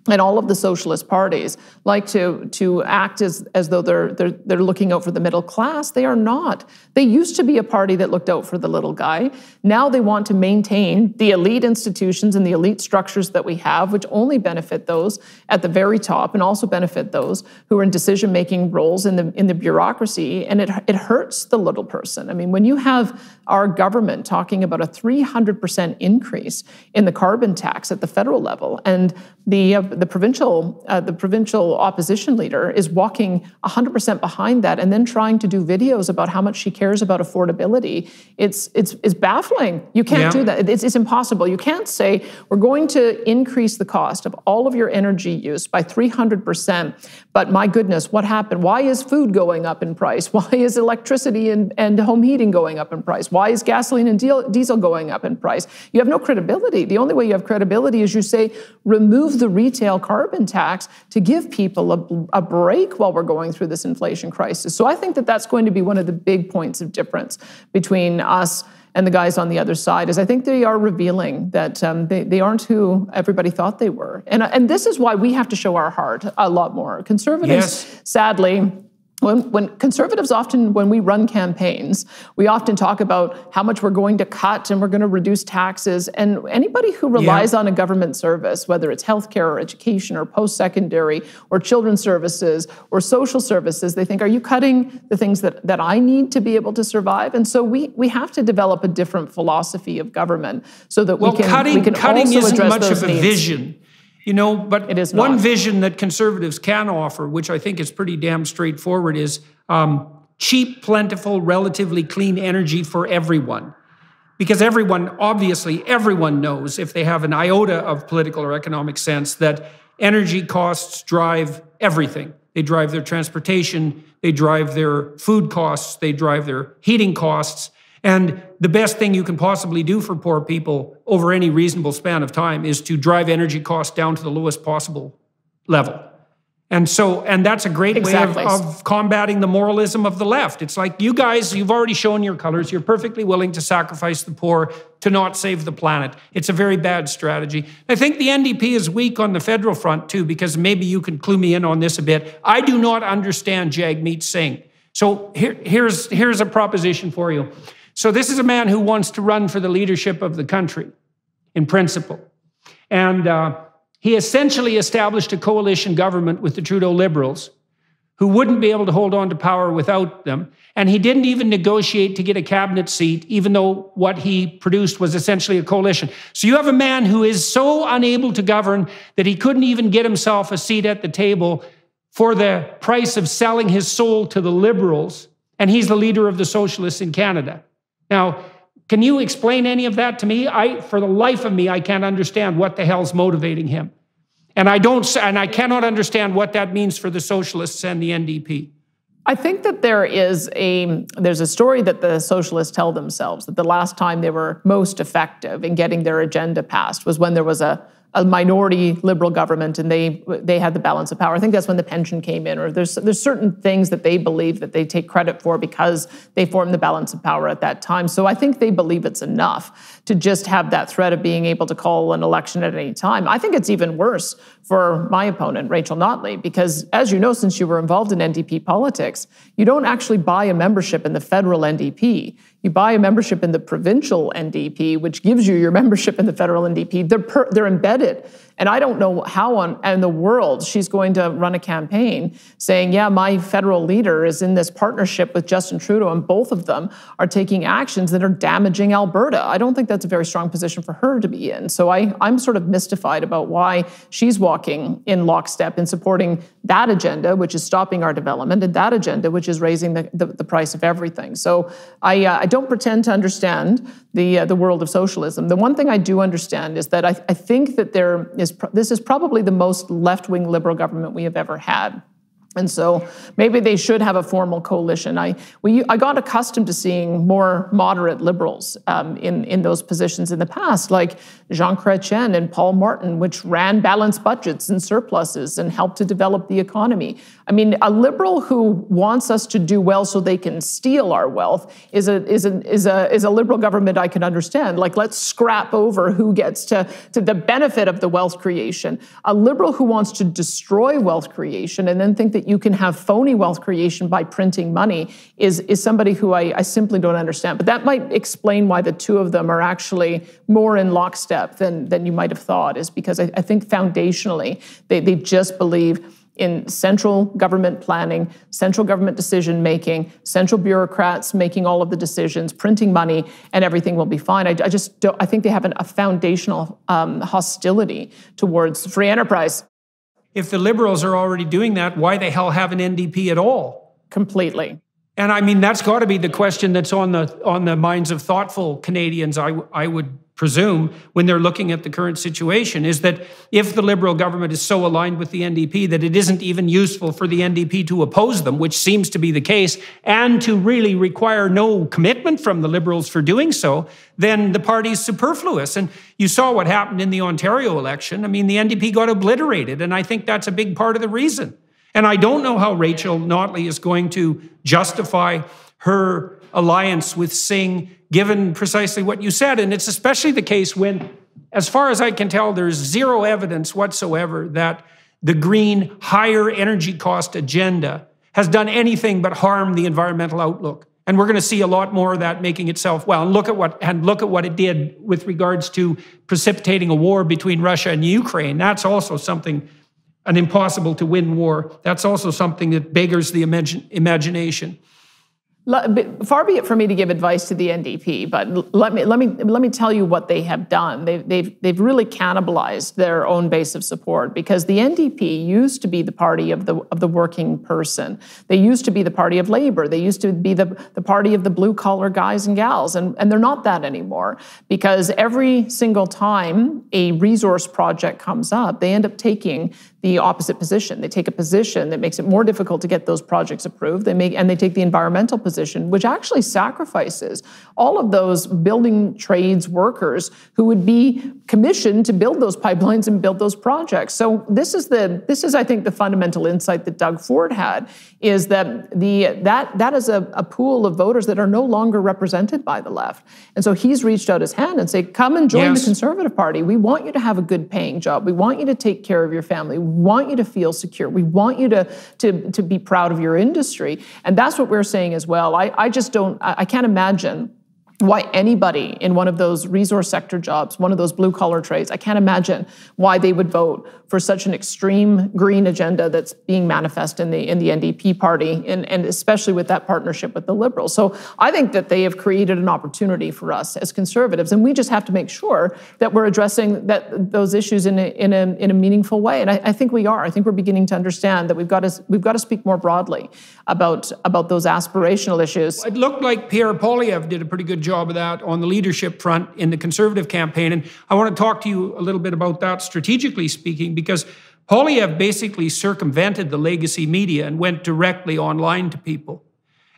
and all of the socialist parties like to act as though they're looking out for the middle class. They are not. They used to be a party that looked out for the little guy. Now they want to maintain the elite institutions and the elite structures that we have, which only benefit those at the very top and also benefit those who are in decision-making roles in the bureaucracy. And it hurts the little person. I mean, when you have our government talking about a 300% increase in the carbon tax at the federal level, and the provincial opposition leader is walking 100% behind that and then trying to do videos about how much she cares about affordability. It's baffling. You can't do that. It's impossible. You can't say we're going to increase the cost of all of your energy use by 300%, but my goodness, what happened? Why is food going up in price? Why is electricity and home heating going up in price? Why is gasoline and diesel going up in price? You have no credibility. The only way you have credibility is you say, remove the retail carbon tax to give people a break while we're going through this inflation crisis. So I think that that's going to be one of the big points of difference between us and the guys on the other side, is I think they are revealing that they aren't who everybody thought they were. And this is why we have to show our heart a lot more. Conservatives, sadly, when conservatives often, when we run campaigns, we often talk about how much we're going to cut and we're going to reduce taxes. And anybody who relies on a government service, whether it's healthcare or education or post-secondary or children's services or social services, they think, are you cutting the things that I need to be able to survive? And so we have to develop a different philosophy of government so that we can cutting also isn't address much those of a needs. vision. You know, but it is one not. vision that conservatives can offer, which I think is pretty damn straightforward, is cheap, plentiful, relatively clean energy for everyone. Because obviously everyone knows, if they have an iota of political or economic sense, that energy costs drive everything. They drive their transportation, they drive their food costs, they drive their heating costs. And the best thing you can possibly do for poor people over any reasonable span of time is to drive energy costs down to the lowest possible level. And that's a great way of combating the moralism of the left. It's like, you guys, you've already shown your colors. You're perfectly willing to sacrifice the poor to not save the planet. It's a very bad strategy. I think the NDP is weak on the federal front too, because maybe you can clue me in on this a bit. I do not understand Jagmeet Singh. So here's a proposition for you. So this is a man who wants to run for the leadership of the country, in principle. And he essentially established a coalition government with the Trudeau Liberals, who wouldn't be able to hold on to power without them. And he didn't even negotiate to get a cabinet seat, even though what he produced was essentially a coalition. So you have a man who is so unable to govern that he couldn't even get himself a seat at the table for the price of selling his soul to the Liberals, and he's the leader of the Socialists in Canada. Now, can you explain any of that to me? For the life of me, I can't understand what the hell's motivating him. And I cannot understand what that means for the Socialists and the NDP. I think that there's a story that the Socialists tell themselves, that the last time they were most effective in getting their agenda passed was when there was a minority Liberal government and they had the balance of power. I think that's when the pension came in, or there's certain things that they believe that they take credit for because they formed the balance of power at that time. So I think they believe it's enough to just have that threat of being able to call an election at any time. I think it's even worse for my opponent, Rachel Notley, because as you know, since you were involved in NDP politics, you don't actually buy a membership in the federal NDP. You buy a membership in the provincial NDP, which gives you your membership in the federal NDP. They're embedded. And I don't know how in the world she's going to run a campaign saying, yeah, my federal leader is in this partnership with Justin Trudeau, and both of them are taking actions that are damaging Alberta. I don't think that's a very strong position for her to be in. So I'm sort of mystified about why she's walking in lockstep in supporting that agenda, which is stopping our development, and that agenda, which is raising the price of everything. So I don't pretend to understand the world of socialism. The one thing I do understand is that I think that this is probably the most left-wing Liberal government we have ever had. And so maybe they should have a formal coalition. I got accustomed to seeing more moderate Liberals in those positions in the past, like Jean Chrétien and Paul Martin, which ran balanced budgets and surpluses and helped to develop the economy. I mean, a Liberal who wants us to do well so they can steal our wealth is a Liberal government I can understand. Like, let's scrap over who gets to the benefit of the wealth creation. A Liberal who wants to destroy wealth creation and then think that you can have phony wealth creation by printing money is somebody who I simply don't understand. But that might explain why the two of them are actually more in lockstep than you might have thought, is because I think foundationally they just believe in central government planning, central government decision-making, central bureaucrats making all of the decisions, printing money, and everything will be fine. I think they have a foundational hostility towards free enterprise. If the Liberals are already doing that, why the hell have an NDP at all? Completely. And I mean, that's got to be the question that's on the minds of thoughtful Canadians, I would presume, when they're looking at the current situation, is that if the Liberal government is so aligned with the NDP that it isn't even useful for the NDP to oppose them, which seems to be the case, and to really require no commitment from the Liberals for doing so, then the party's superfluous. And you saw what happened in the Ontario election. I mean, the NDP got obliterated, and I think that's a big part of the reason. And I don't know how Rachel Notley is going to justify her alliance with Singh, given precisely what you said. And it's especially the case when, as far as I can tell, there's zero evidence whatsoever that the green, higher energy cost agenda has done anything but harm the environmental outlook. And we're going to see a lot more of that making itself well. And look at what it did with regards to precipitating a war between Russia and Ukraine. That's also something, an impossible to win war. That's also something that beggars the imagination. Far be it for me to give advice to the NDP, but let me tell you what they have done. They've really cannibalized their own base of support, because the NDP used to be the party of the working person. They used to be the party of labor. They used to be the party of the blue collar guys and gals, and they're not that anymore, because every single time a resource project comes up, they end up taking the opposite position. They take a position that makes it more difficult to get those projects approved. They take the environmental position position, which actually sacrifices all of those building trades workers who would be commissioned to build those pipelines and build those projects. So this is, I think, the fundamental insight that Doug Ford had, is that that is a pool of voters that are no longer represented by the left. And so he's reached out his hand and said, come and join the Conservative Party. We want you to have a good paying job. We want you to take care of your family. We want you to feel secure. We want you to be proud of your industry. And that's what we're saying as well. I can't imagine why anybody in one of those resource sector jobs, one of those blue collar trades, I can't imagine why they would vote for such an extreme green agenda that's being manifest in the NDP party, and especially with that partnership with the Liberals. So I think that they have created an opportunity for us as Conservatives, and we just have to make sure that we're addressing those issues in a meaningful way. And I think we are. I think we're beginning to understand that we've got to speak more broadly about those aspirational issues. It looked like Pierre Poilievre did a pretty good job of that on the leadership front in the Conservative campaign. And I want to talk to you a little bit about that, strategically speaking, because Poilievre basically circumvented the legacy media and went directly online to people.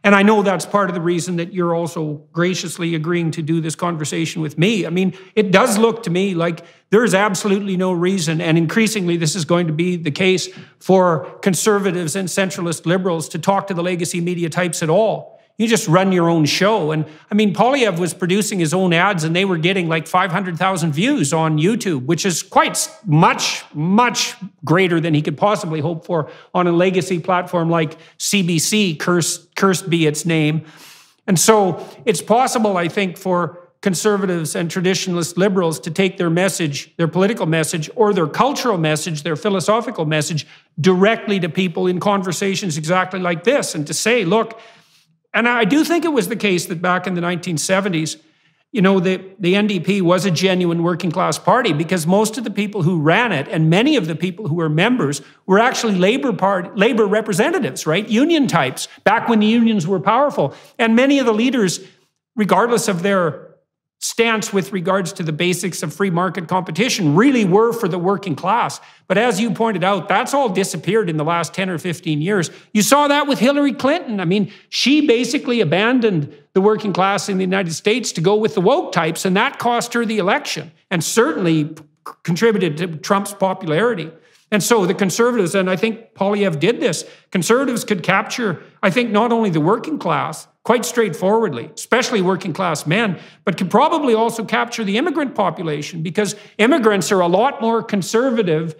And I know that's part of the reason that you're also graciously agreeing to do this conversation with me. I mean, it does look to me like there is absolutely no reason, and increasingly this is going to be the case for Conservatives and centralist Liberals, to talk to the legacy media types at all. You just run your own show. And I mean, Poilievre was producing his own ads and they were getting like 500,000 views on YouTube, which is quite much, much greater than he could possibly hope for on a legacy platform like CBC, cursed be its name. And so it's possible, I think, for Conservatives and traditionalist Liberals to take their message, their political message, or their cultural message, their philosophical message, directly to people in conversations exactly like this, and to say, look, and I do think it was the case that back in the 1970s, you know, the NDP was a genuine working class party, because most of the people who ran it, and many of the people who were members, were actually labor representatives, right? Union types, back when the unions were powerful. And many of the leaders, regardless of their stance with regards to the basics of free market competition, really were for the working class. But as you pointed out, that's all disappeared in the last 10 or 15 years. You saw that with Hillary Clinton. I mean, she basically abandoned the working class in the United States to go with the woke types, and that cost her the election and certainly contributed to Trump's popularity. And so the Conservatives, and I think Poilievre did this, Conservatives could capture, I think, not only the working class, quite straightforwardly, especially working class men, but could probably also capture the immigrant population, because immigrants are a lot more conservative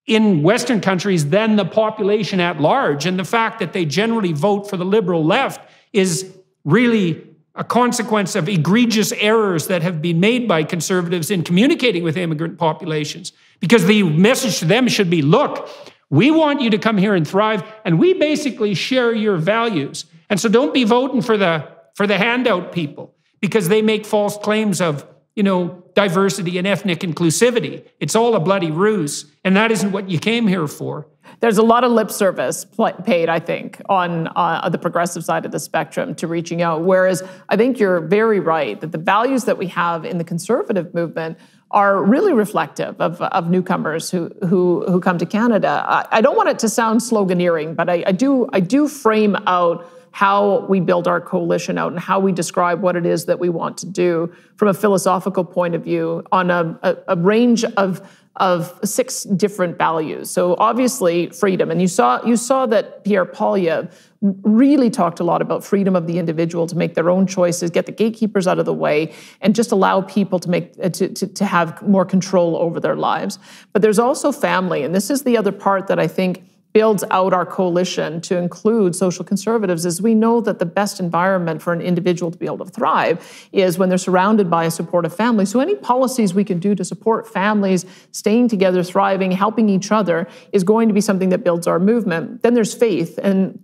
in Western countries than the population at large. And the fact that they generally vote for the liberal left is really a consequence of egregious errors that have been made by Conservatives in communicating with immigrant populations. Because the message to them should be, look, we want you to come here and thrive, and we basically share your values. And so don't be voting for the handout people, because they make false claims of, you know, diversity and ethnic inclusivity. It's all a bloody ruse, and that isn't what you came here for. There's a lot of lip service paid, I think, on the progressive side of the spectrum to reaching out, whereas I think you're very right that the values that we have in the conservative movement are really reflective of newcomers who come to Canada. I don't want it to sound sloganeering, but I do frame out how we build our coalition out and how we describe what it is that we want to do from a philosophical point of view on a range of 6 different values. So obviously freedom, and you saw that Pierre Poilievre really talked a lot about freedom of the individual to make their own choices, get the gatekeepers out of the way, and just allow people to have more control over their lives. But there's also family, and this is the other part that I think builds out our coalition to include social conservatives, is we know that the best environment for an individual to be able to thrive is when they're surrounded by a supportive family. So any policies we can do to support families staying together, thriving, helping each other is going to be something that builds our movement. Then there's faith, and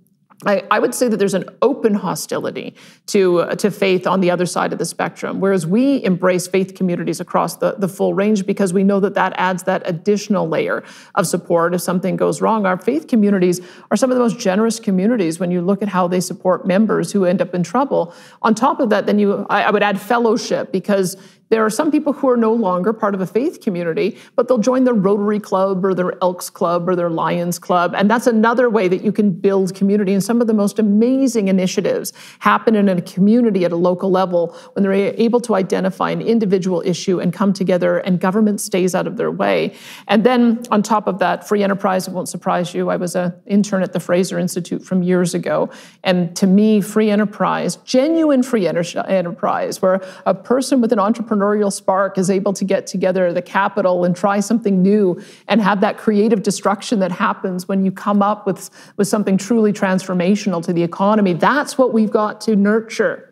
I would say that there's an open hostility to faith on the other side of the spectrum, whereas we embrace faith communities across the full range because we know that that adds that additional layer of support if something goes wrong. Our faith communities are some of the most generous communities when you look at how they support members who end up in trouble. On top of that, then I would add fellowship, because there are some people who are no longer part of a faith community, but they'll join their Rotary Club or their Elks Club or their Lions Club. And that's another way that you can build community. And some of the most amazing initiatives happen in a community at a local level when they're able to identify an individual issue and come together, and government stays out of their way. And then on top of that, free enterprise, it won't surprise you. I was an intern at the Fraser Institute from years ago. And to me, free enterprise, genuine free enterprise, where a person with an entrepreneurial spark is able to get together the capital and try something new and have that creative destruction that happens when you come up with something truly transformational to the economy. That's what we've got to nurture,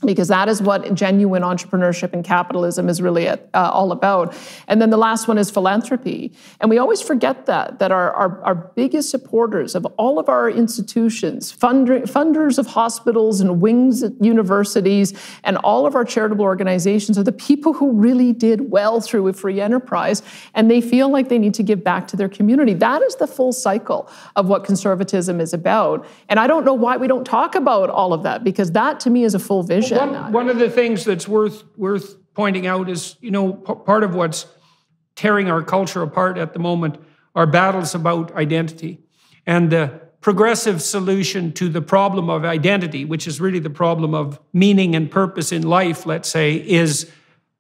because that is what genuine entrepreneurship and capitalism is really all about. And then the last one is philanthropy. And we always forget that our biggest supporters of all of our institutions, funders of hospitals and wings at universities, and all of our charitable organizations are the people who really did well through a free enterprise, and they feel like they need to give back to their community. That is the full cycle of what conservatism is about. And I don't know why we don't talk about all of that, because that to me is a full vision. One of the things that's worth pointing out is, part of what's tearing our culture apart at the moment are battles about identity. And the progressive solution to the problem of identity, which is really the problem of meaning and purpose in life, let's say, is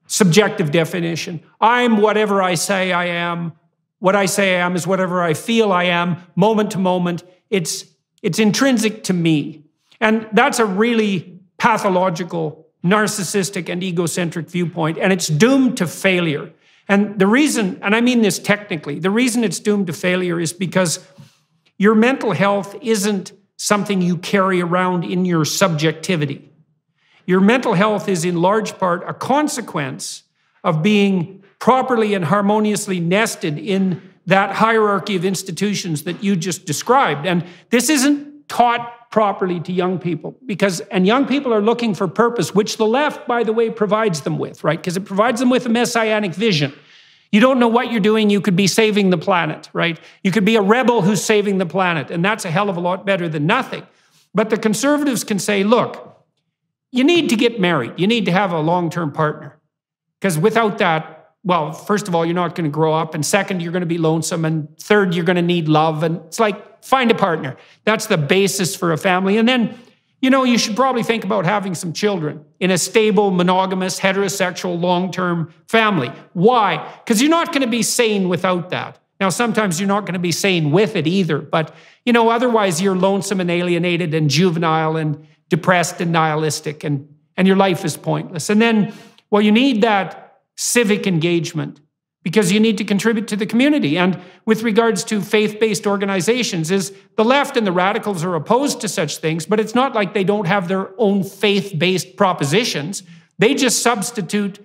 subjective definition. I'm whatever I say I am. What I say I am is whatever I feel I am, moment to moment. It's intrinsic to me. And that's a really pathological, narcissistic, and egocentric viewpoint, and it's doomed to failure. And the reason, and I mean this technically, the reason it's doomed to failure is because your mental health isn't something you carry around in your subjectivity. Your mental health is in large part a consequence of being properly and harmoniously nested in that hierarchy of institutions that you just described. And this isn't taught properly to young people, and young people are looking for purpose, which the left, by the way, provides them with, right? Because it provides them with a messianic vision. You don't know what you're doing, you could be saving the planet, right? You could be a rebel who's saving the planet, and that's a hell of a lot better than nothing. But the conservatives can say, look, you need to get married, you need to have a long-term partner, because without that, well, first of all, you're not going to grow up, and second, you're going to be lonesome, and third, you're going to need love, and it's like, find a partner. That's the basis for a family. And then, you should probably think about having some children in a stable, monogamous, heterosexual, long-term family. Why? Because you're not going to be sane without that. Now, sometimes you're not going to be sane with it either, but, otherwise you're lonesome and alienated and juvenile and depressed and nihilistic, and your life is pointless. And then, well, you need that civic engagement, because you need to contribute to the community. And with regards to faith-based organizations, is the left and the radicals are opposed to such things, but it's not like they don't have their own faith-based propositions. They just substitute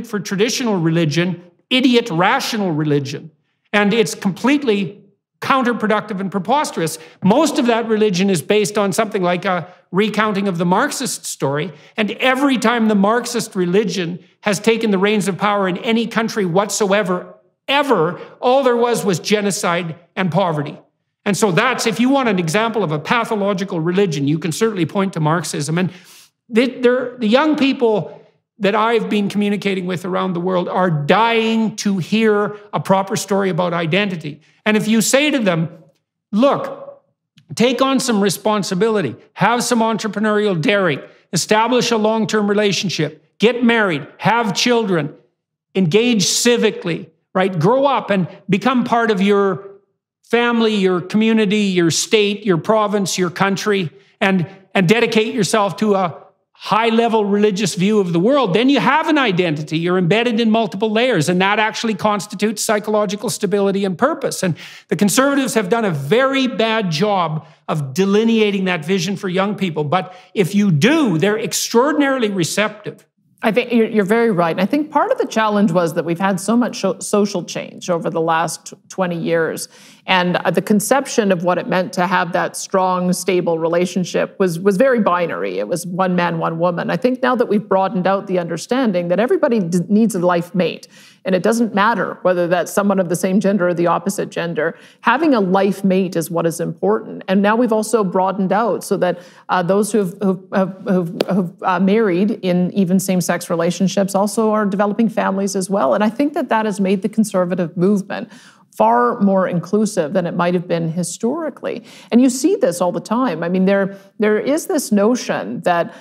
for traditional religion, idiot rational religion. And it's completely counterproductive and preposterous. Most of that religion is based on something like a recounting of the Marxist story. And every time the Marxist religion has taken the reins of power in any country whatsoever, ever, all there was genocide and poverty. And so that's, if you want an example of a pathological religion, you can certainly point to Marxism. And the young people that I've been communicating with around the world are dying to hear a proper story about identity. And if you say to them, look, take on some responsibility, have some entrepreneurial daring, establish a long-term relationship, get married, have children, engage civically, right? Grow up and become part of your family, your community, your state, your province, your country, and dedicate yourself to a high-level religious view of the world, then you have an identity. You're embedded in multiple layers, and that actually constitutes psychological stability and purpose. And the conservatives have done a very bad job of delineating that vision for young people. But if you do, they're extraordinarily receptive. I think you're very right. And I think part of the challenge was that we've had so much social change over the last 20 years. And the conception of what it meant to have that strong, stable relationship was very binary. It was one man, one woman. I think now that we've broadened out the understanding that everybody needs a life mate, and it doesn't matter whether that's someone of the same gender or the opposite gender, having a life mate is what is important. And now we've also broadened out so that those who've married in even same-sex same-sex relationships also are developing families as well. And I think that that has made the conservative movement far more inclusive than it might have been historically. And you see this all the time. I mean, there is this notion that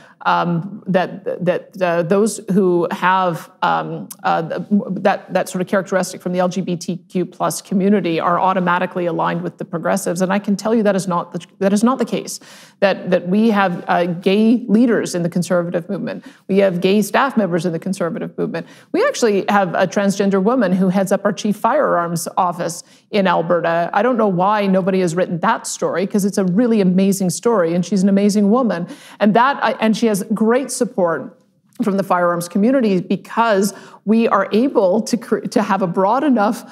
those who have that sort of characteristic from the LGBTQ plus community are automatically aligned with the progressives, and I can tell you that is not the case. That we have gay leaders in the conservative movement. We have gay staff members in the conservative movement. We actually have a transgender woman who heads up our chief firearms office in Alberta. I don't know why nobody has written that story, because it's a really amazing story, and she's an amazing woman, and she has great support from the firearms community, because we are able to have a broad enough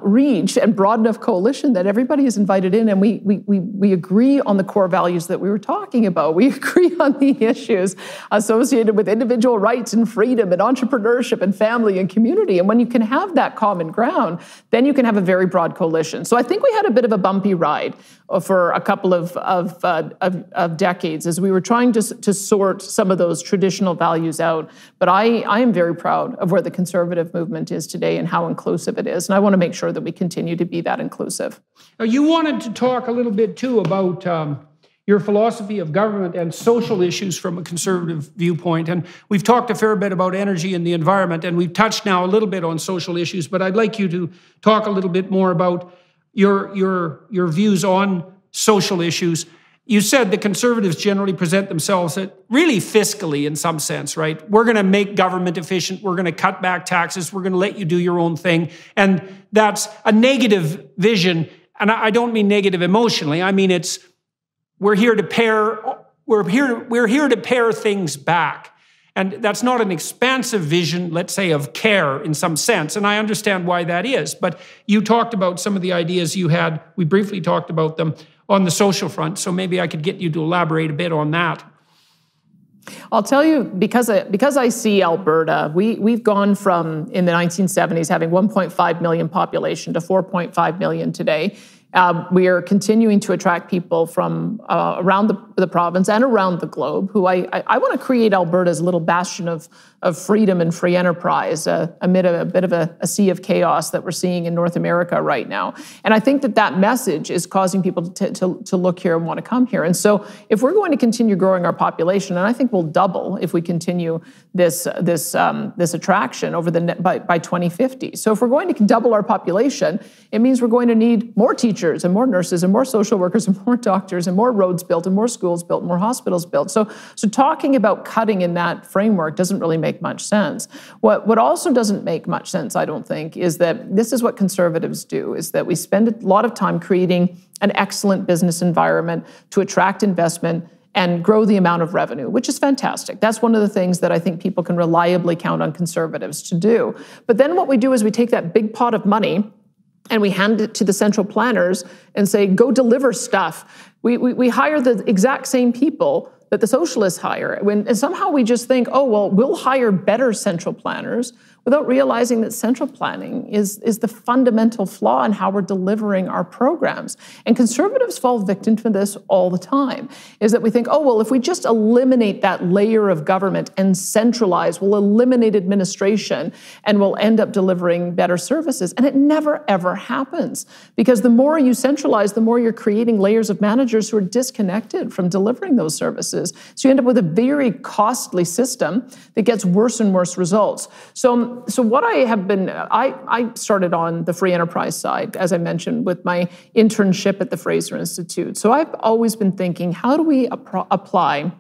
reach and broad enough coalition that everybody is invited in, and we agree on the core values that we were talking about. We agree on the issues associated with individual rights and freedom and entrepreneurship and family and community. And when you can have that common ground, then you can have a very broad coalition. So I think we had a bit of a bumpy ride for a couple of decades as we were trying to sort some of those traditional values out. But I am very proud of where the conservative movement is today and how inclusive it is. And I want to make sure that we continue to be that inclusive. Now, you wanted to talk a little bit, too, about your philosophy of government and social issues from a conservative viewpoint. And we've talked a fair bit about energy and the environment, and we've touched now a little bit on social issues, but I'd like you to talk a little bit more about your views on social issues. You said the conservatives generally present themselves as really fiscally in some sense, right? We're going to make government efficient. We're going to cut back taxes. We're going to let you do your own thing. And that's a negative vision. And I don't mean negative emotionally. I mean, we're here to pare things back. And that's not an expansive vision, let's say, of care in some sense. And I understand why that is. But you talked about some of the ideas you had. We briefly talked about them on the social front. So maybe I could get you to elaborate a bit on that. I'll tell you, because I see Alberta, we've gone from, in the 1970s, having 1.5 million population to 4.5 million today. We are continuing to attract people from around the province and around the globe who I want to create Alberta as a little bastion of freedom and free enterprise amid a bit of a sea of chaos that we're seeing in North America right now. And I think that message is causing people to look here and want to come here. And so if we're going to continue growing our population, and I think we'll double if we continue this attraction by 2050. So if we're going to double our population, it means we're going to need more teachers and more nurses and more social workers and more doctors and more roads built and more schools built and more hospitals built. So talking about cutting in that framework doesn't really make much sense. What also doesn't make much sense, I don't think, is that this is what conservatives do, is that we spend a lot of time creating an excellent business environment to attract investment and grow the amount of revenue, which is fantastic. That's one of the things that I think people can reliably count on conservatives to do. But then what we do is we take that big pot of money and we hand it to the central planners and say, go deliver stuff. We hire the exact same people that the socialists hire. And somehow we just think, oh, well, we'll hire better central planners, without realizing that central planning is the fundamental flaw in how we're delivering our programs. And conservatives fall victim to this all the time, is that we think, oh, well, if we just eliminate that layer of government and centralize, we'll eliminate administration and we'll end up delivering better services. And it never, ever happens. Because the more you centralize, the more you're creating layers of managers who are disconnected from delivering those services. So you end up with a very costly system that gets worse and worse results. So what I have been, I started on the free enterprise side, as I mentioned, with my internship at the Fraser Institute. So I've always been thinking, how do we apply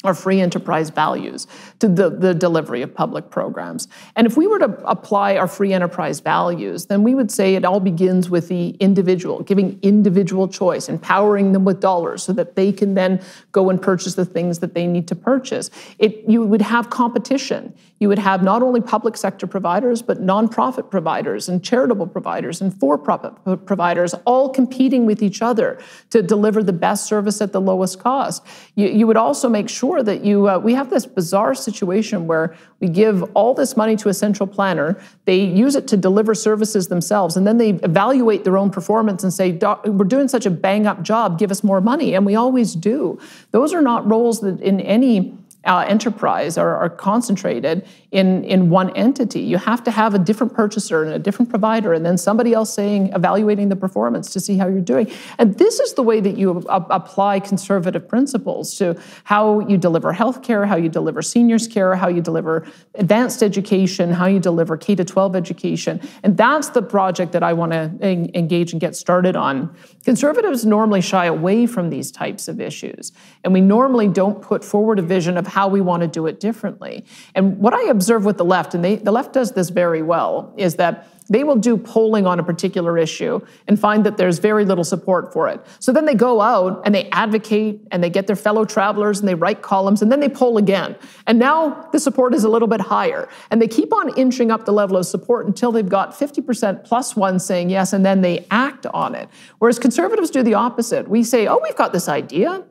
our free enterprise values to the delivery of public programs? And if we were to apply our free enterprise values, then we would say it all begins with the individual, giving individual choice, empowering them with dollars so that they can then go and purchase the things that they need to purchase. You would have competition. You would have not only public sector providers, but nonprofit providers and charitable providers and for-profit providers all competing with each other to deliver the best service at the lowest cost. You would also make sure that we have this bizarre situation where we give all this money to a central planner, they use it to deliver services themselves, and then they evaluate their own performance and say, we're doing such a bang-up job, give us more money, and we always do. Those are not roles that in any enterprise are concentrated in one entity. You have to have a different purchaser and a different provider, and then somebody else evaluating the performance to see how you're doing. And this is the way that you apply conservative principles to how you deliver healthcare, how you deliver seniors care, how you deliver advanced education, how you deliver K-12 education. And that's the project that I want to engage and get started on. Conservatives normally shy away from these types of issues, and we normally don't put forward a vision of how we want to do it differently. And what I observe with the left, and the left does this very well, is that they will do polling on a particular issue and find that there's very little support for it. So then they go out and they advocate and they get their fellow travelers and they write columns and then they poll again. And now the support is a little bit higher. And they keep on inching up the level of support until they've got 50% plus one saying yes, and then they act on it. Whereas conservatives do the opposite. We say, oh, we've got this idea.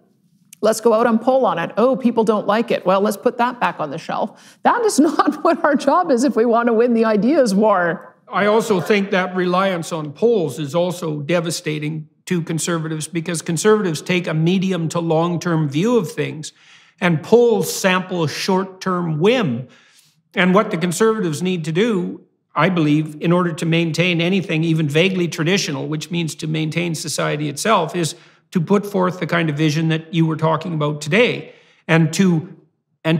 Let's go out and poll on it. Oh, people don't like it. Well, let's put that back on the shelf. That is not what our job is if we want to win the ideas war. I also think that reliance on polls is also devastating to conservatives, because conservatives take a medium to long-term view of things, and polls sample short-term whim. And what the conservatives need to do, I believe, in order to maintain anything even vaguely traditional, which means to maintain society itself, is to put forth the kind of vision that you were talking about today, and to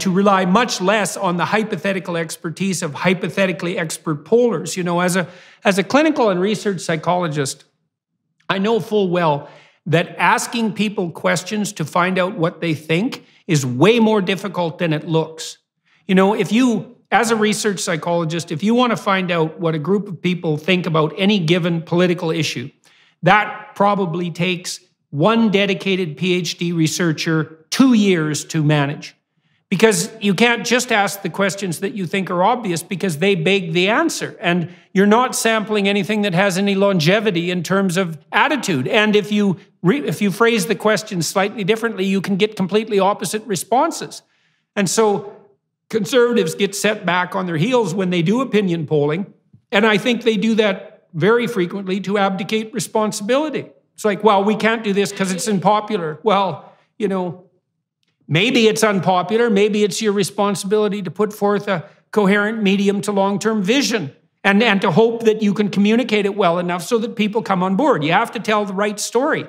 rely much less on the hypothetical expertise of hypothetically expert pollers. You know, as a clinical and research psychologist, I know full well that asking people questions to find out what they think is way more difficult than it looks. You know, if you, as a research psychologist, if you want to find out what a group of people think about any given political issue, that probably takes one dedicated PhD researcher 2 years to manage. Because you can't just ask the questions that you think are obvious, because they beg the answer. And you're not sampling anything that has any longevity in terms of attitude. And if you phrase the question slightly differently, you can get completely opposite responses. And so conservatives get set back on their heels when they do opinion polling. And I think they do that very frequently to abdicate responsibility. It's like, well, we can't do this because it's unpopular. Well, you know, maybe it's unpopular. Maybe it's your responsibility to put forth a coherent medium to long-term vision and to hope that you can communicate it well enough so that people come on board. You have to tell the right story.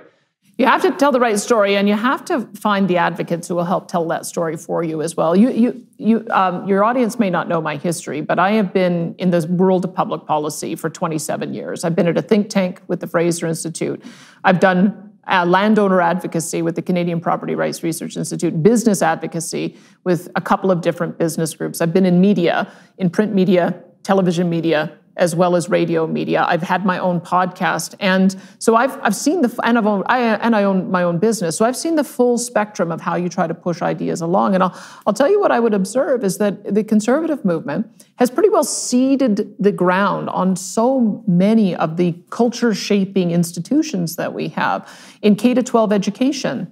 You have to tell the right story, and you have to find the advocates who will help tell that story for you as well. Your audience may not know my history, but I have been in the world of public policy for 27 years. I've been at a think tank with the Fraser Institute. I've done landowner advocacy with the Canadian Property Rights Research Institute, business advocacy with a couple of different business groups. I've been in media, in print media, television media, as well as radio media. I've had my own podcast, and so I've seen I own my own business, so I've seen the full spectrum of how you try to push ideas along. And I'll tell you what I would observe is that the conservative movement has pretty well seeded the ground on so many of the culture-shaping institutions that we have in K-12 education.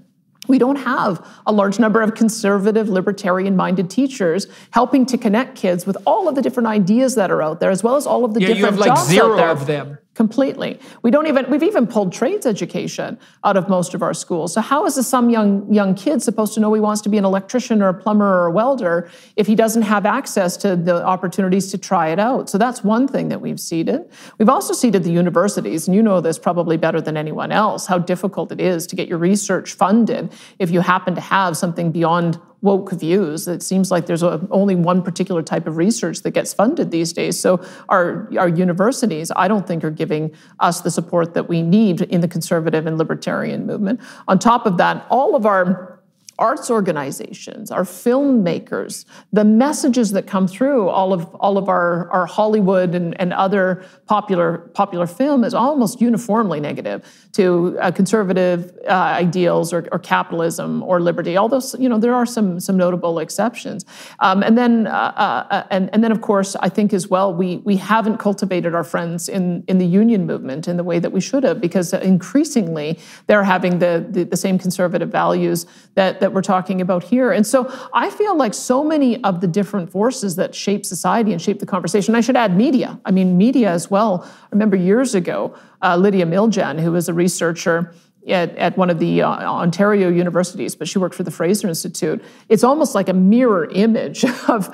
We don't have a large number of conservative, libertarian-minded teachers helping to connect kids with all of the different ideas that are out there, as well as all of the different jobs out there. You have like zero of them. Completely. We've even pulled trades education out of most of our schools. So how is some young kid supposed to know he wants to be an electrician or a plumber or a welder if he doesn't have access to the opportunities to try it out? So that's one thing that we've seeded. We've also seeded the universities, and you know this probably better than anyone else, how difficult it is to get your research funded if you happen to have something beyond woke views. It seems like there's only one particular type of research that gets funded these days. So our universities, I don't think, are giving us the support that we need in the conservative and libertarian movement. On top of that, all of our arts organizations, our filmmakers, the messages that come through all of our Hollywood and other popular film is almost uniformly negative to conservative ideals or capitalism or liberty. Although there are some notable exceptions, and then of course I think as well we haven't cultivated our friends in the union movement in the way that we should have, because increasingly they're having the same conservative values that we're talking about here. And so I feel like so many of the different forces that shape society and shape the conversation, I should add media. I mean, media as well. I remember years ago, Lydia Miljan, who was a researcher at one of the Ontario universities, but she worked for the Fraser Institute. It's almost like a mirror image of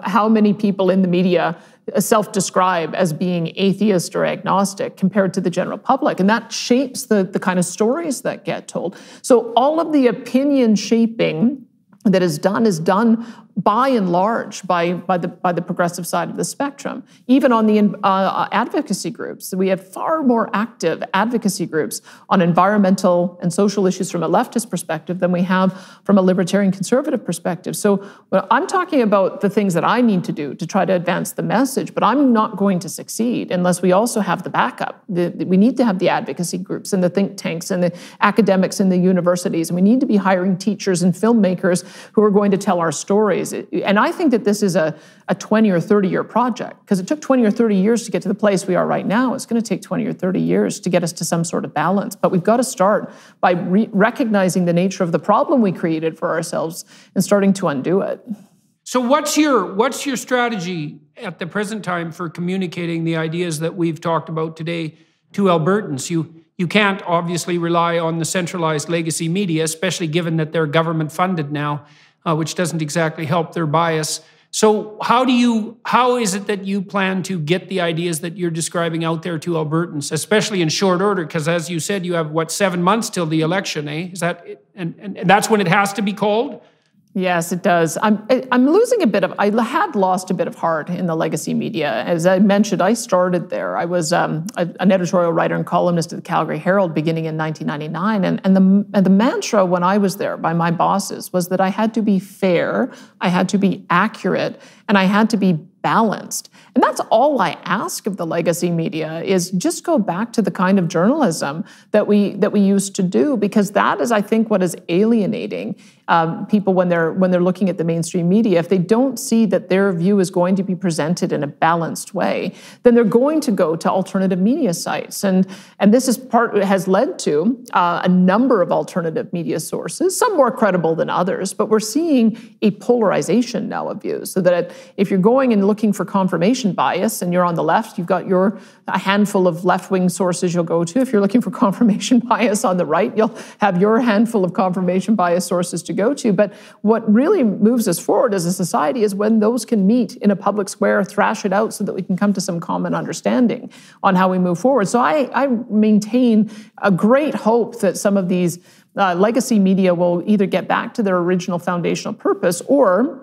how many people in the media self-describe as being atheist or agnostic compared to the general public. And that shapes the kind of stories that get told. So all of the opinion shaping that is done by and large by the progressive side of the spectrum. Even on the advocacy groups, we have far more active advocacy groups on environmental and social issues from a leftist perspective than we have from a libertarian conservative perspective. So I'm talking about the things that I need to do to try to advance the message, but I'm not going to succeed unless we also have the backup. We need to have the advocacy groups and the think tanks and the academics in the universities, and we need to be hiring teachers and filmmakers who are going to tell our stories. And I think that this is a 20 or 30-year project, because it took 20 or 30 years to get to the place we are right now. It's going to take 20 or 30 years to get us to some sort of balance. But we've got to start by recognizing the nature of the problem we created for ourselves and starting to undo it. So what's your strategy at the present time for communicating the ideas that we've talked about today to Albertans? You can't obviously rely on the centralized legacy media, especially given that they're government funded now, which doesn't exactly help their bias. So how is it that you plan to get the ideas that you're describing out there to Albertans, especially in short order? Because as you said, you have, 7 months till the election, eh? Is that it? And that's when it has to be called? Yes, it does. I'm losing I had lost a bit of heart in the legacy media. As I mentioned, I started there. I was an editorial writer and columnist at the Calgary Herald beginning in 1999. And the mantra when I was there by my bosses was that I had to be fair, I had to be accurate, and I had to be balanced. And that's all I ask of the legacy media, is just go back to the kind of journalism that we used to do, because that is, I think, what is alienating people when they're looking at the mainstream media. If they don't see that their view is going to be presented in a balanced way, then they're going to go to alternative media sites. And this has led to a number of alternative media sources, some more credible than others, but we're seeing a polarization now of views, so that if you're going and looking for confirmation bias and you're on the left, you've got a handful of left-wing sources you'll go to. If you're looking for confirmation bias on the right, you'll have your handful of confirmation bias sources to go to. But what really moves us forward as a society is when those can meet in a public square, thrash it out so that we can come to some common understanding on how we move forward. So I maintain a great hope that some of these legacy media will either get back to their original foundational purpose, or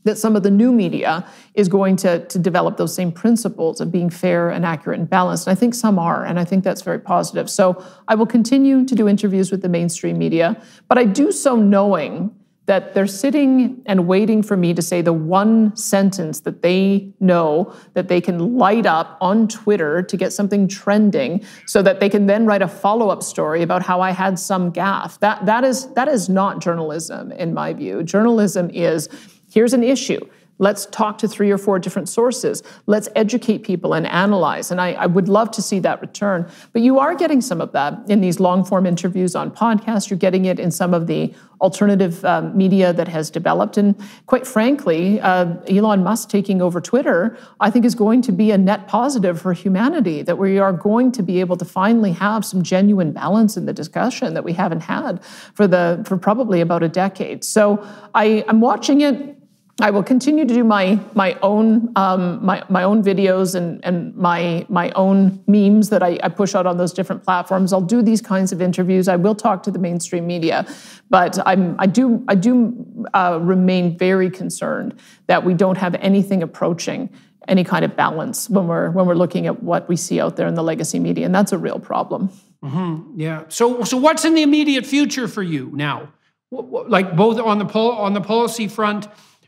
that some of the new media is going to develop those same principles of being fair and accurate and balanced. And I think some are, and I think that's very positive. So I will continue to do interviews with the mainstream media, but I do so knowing that they're sitting and waiting for me to say the one sentence that they know that they can light up on Twitter to get something trending, so that they can then write a follow-up story about how I had some gaffe. That is not journalism, in my view. Journalism is, here's an issue. Let's talk to 3 or 4 different sources. Let's educate people and analyze. And I would love to see that return. But you are getting some of that in these long-form interviews on podcasts. You're getting it in some of the alternative media that has developed. And quite frankly, Elon Musk taking over Twitter, I think, is going to be a net positive for humanity, that we are going to be able to finally have some genuine balance in the discussion that we haven't had for probably about a decade. So I'm watching it. I will continue to do my own videos and my own memes that I push out on those different platforms. I'll do these kinds of interviews. I will talk to the mainstream media, but I do remain very concerned that we don't have anything approaching any kind of balance when we're looking at what we see out there in the legacy media, and that's a real problem. Mm-hmm. Yeah. So what's in the immediate future for you now? Like both on the policy front,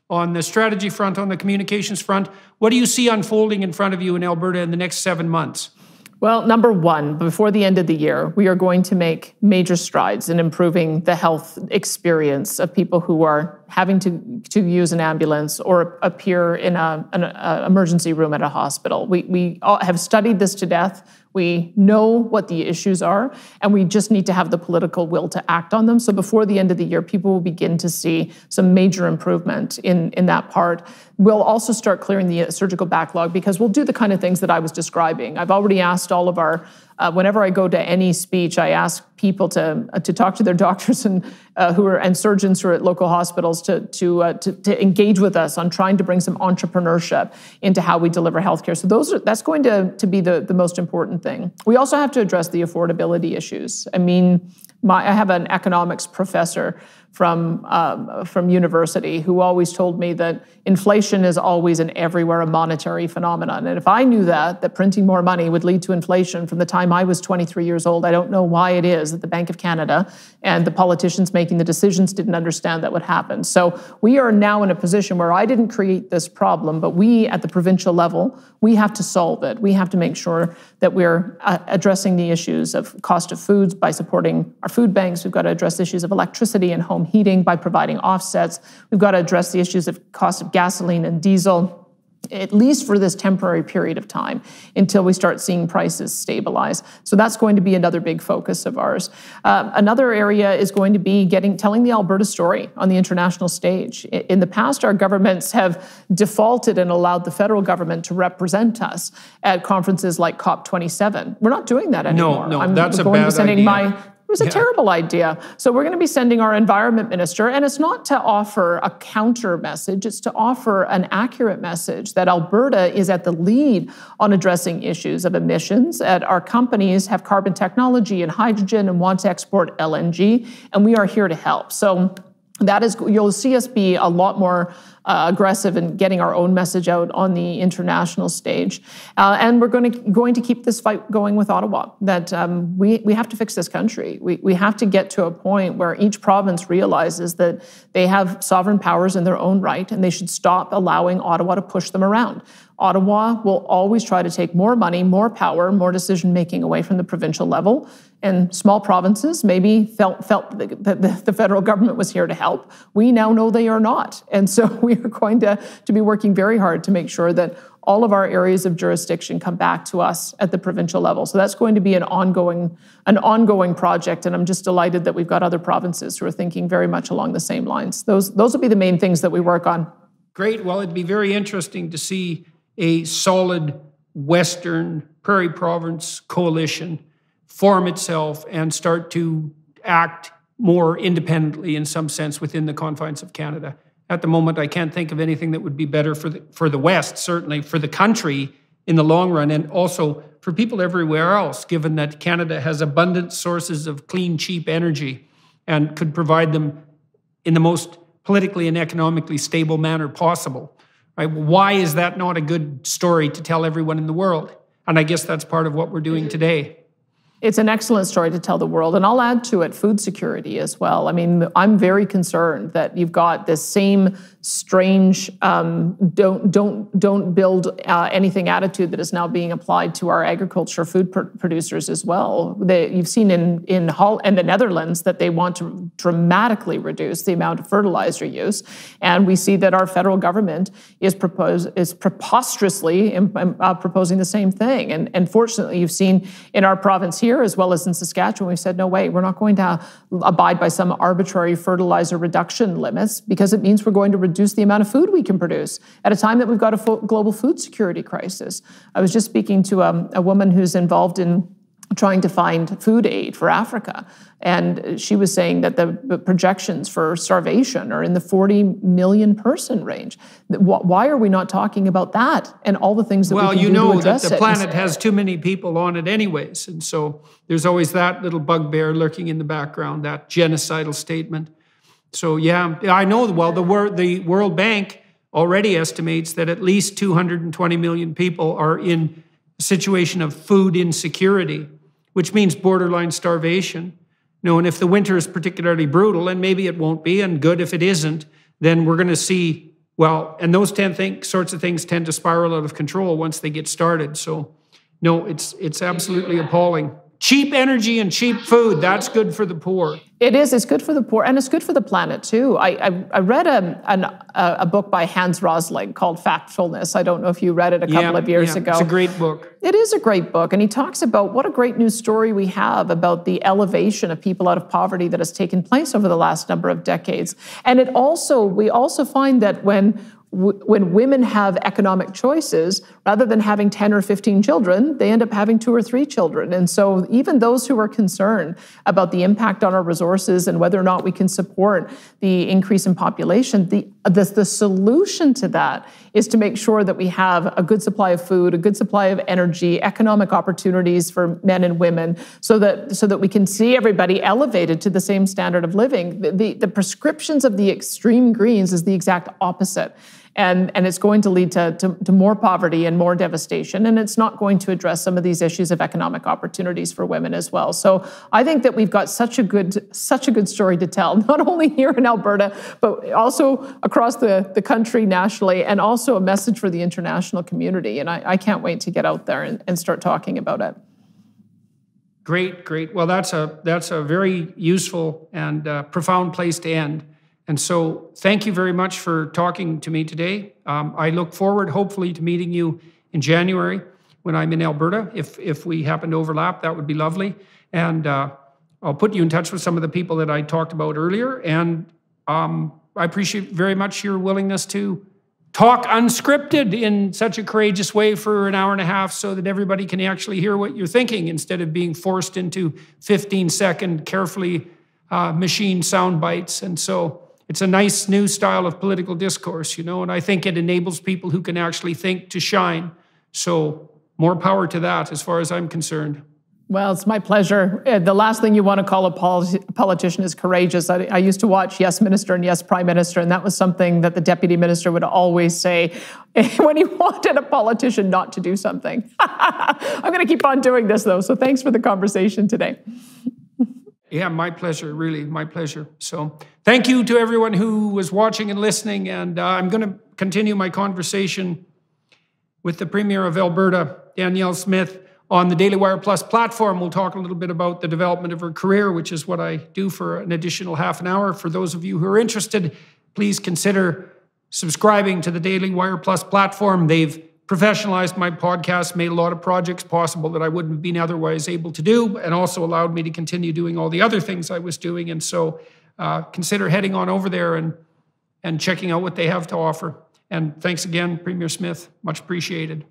on the strategy front, on the communications front, what do you see unfolding in front of you in Alberta in the next 7 months? Well, number one, before the end of the year, we are going to make major strides in improving the health experience of people who are having to use an ambulance or appear in an emergency room at a hospital. We all have studied this to death. We know what the issues are, and we just need to have the political will to act on them. So before the end of the year, people will begin to see some major improvement in that part. We'll also start clearing the surgical backlog, because we'll do the kind of things that I was describing. I've already asked all of our Whenever I go to any speech, I ask people to talk to their doctors and surgeons who are at local hospitals to engage with us on trying to bring some entrepreneurship into how we deliver healthcare. So that's going to be the most important thing. We also have to address the affordability issues. I mean, I have an economics professor from university who always told me that inflation is always and everywhere a monetary phenomenon. And if I knew that printing more money would lead to inflation from the time I was 23 years old, I don't know why it is that the Bank of Canada and the politicians making the decisions didn't understand that would happen. So we are now in a position where I didn't create this problem, but we at the provincial level, we have to solve it. We have to make sure that we're addressing the issues of cost of foods by supporting our food banks. We've got to address issues of electricity and home heating by providing offsets. We've got to address the issues of cost of gasoline and diesel, at least for this temporary period of time until we start seeing prices stabilize. So that's going to be another big focus of ours. Another area is going to be telling the Alberta story on the international stage. In the past, our governments have defaulted and allowed the federal government to represent us at conferences like COP27. We're not doing that anymore. No, that's a bad idea. It was a terrible idea. So we're going to be sending our environment minister, and it's not to offer a counter message, it's to offer an accurate message that Alberta is at the lead on addressing issues of emissions, that our companies have carbon technology and hydrogen and want to export LNG, and we are here to help. So you'll see us be a lot more aggressive in getting our own message out on the international stage. And we're going to keep this fight going with Ottawa, that we have to fix this country. We have to get to a point where each province realizes that they have sovereign powers in their own right, and they should stop allowing Ottawa to push them around. Ottawa will always try to take more money, more power, more decision-making away from the provincial level. And small provinces maybe felt that the federal government was here to help. We now know they are not. And so we are going to be working very hard to make sure that all of our areas of jurisdiction come back to us at the provincial level. So that's going to be an ongoing project. And I'm just delighted that we've got other provinces who are thinking very much along the same lines. Those will be the main things that we work on. Great. Well, it'd be very interesting to see a solid Western Prairie Province coalition form itself and start to act more independently in some sense within the confines of Canada. At the moment, I can't think of anything that would be better for the West, certainly for the country in the long run, and also for people everywhere else, given that Canada has abundant sources of clean, cheap energy and could provide them in the most politically and economically stable manner possible. Right? Why is that not a good story to tell everyone in the world? And I guess that's part of what we're doing today. It's an excellent story to tell the world. And I'll add to it food security as well. I mean, I'm very concerned that you've got this same strange don't build anything attitude that is now being applied to our agriculture food producers as well. You've seen in the Netherlands that they want to dramatically reduce the amount of fertilizer use. And we see that our federal government is preposterously proposing the same thing. And fortunately, you've seen in our province here, as well as in Saskatchewan, we've said, no way, we're not going to abide by some arbitrary fertilizer reduction limits, because it means we're going to reduce the amount of food we can produce at a time that we've got a global food security crisis. I was just speaking to a woman who's involved in trying to find food aid for Africa. And she was saying that the projections for starvation are in the 40 million person range. Why are we not talking about that and all the things that we can do to address it? Well, you know that the planet has too many people on it anyways. And so there's always that little bugbear lurking in the background, that genocidal statement. So yeah, I know, well, the World Bank already estimates that at least 220 million people are in a situation of food insecurity, which means borderline starvation. And if the winter is particularly brutal, and maybe it won't be, and good if it isn't, then we're going to see, well, and those sorts of things tend to spiral out of control once they get started. So, no, it's absolutely appalling. Cheap energy and cheap food, that's good for the poor. It is. It's good for the poor, and it's good for the planet, too. I read a book by Hans Rosling called Factfulness. I don't know if you read it a couple of years ago. It's a great book. It is a great book, and he talks about what a great news story we have about the elevation of people out of poverty that has taken place over the last number of decades. And we also find that when when women have economic choices, rather than having 10 or 15 children, they end up having 2 or 3 children. And so even those who are concerned about the impact on our resources and whether or not we can support the increase in population, the solution to that is to make sure that we have a good supply of food, a good supply of energy, economic opportunities for men and women, so that we can see everybody elevated to the same standard of living. The prescriptions of the extreme greens is the exact opposite. And it's going to lead to more poverty and more devastation, and it's not going to address some of these issues of economic opportunities for women as well. So I think that we've got such a good story to tell, not only here in Alberta, but also across the country nationally, and also a message for the international community. And I can't wait to get out there and start talking about it. Great. Well, that's a very useful and profound place to end. And so thank you very much for talking to me today. I look forward, hopefully, to meeting you in January when I'm in Alberta. If we happen to overlap, that would be lovely. And I'll put you in touch with some of the people that I talked about earlier. And I appreciate very much your willingness to talk unscripted in such a courageous way for an hour and a half so that everybody can actually hear what you're thinking instead of being forced into 15-second, carefully machined sound bites. And so it's a nice new style of political discourse, and I think it enables people who can actually think to shine. So more power to that as far as I'm concerned. Well, it's my pleasure. The last thing you want to call a politician is courageous. I used to watch Yes Minister and Yes Prime Minister, and that was something that the Deputy Minister would always say when he wanted a politician not to do something. I'm going to keep on doing this, though, so thanks for the conversation today. Yeah, my pleasure, really, my pleasure. So thank you to everyone who was watching and listening, and I'm going to continue my conversation with the Premier of Alberta, Danielle Smith, on the Daily Wire Plus platform. We'll talk a little bit about the development of her career, which is what I do for an additional half an hour. For those of you who are interested, please consider subscribing to the Daily Wire Plus platform. They've professionalized my podcast, made a lot of projects possible that I wouldn't have been otherwise able to do, and also allowed me to continue doing all the other things I was doing. And so consider heading on over there and checking out what they have to offer. And thanks again, Premier Smith. Much appreciated.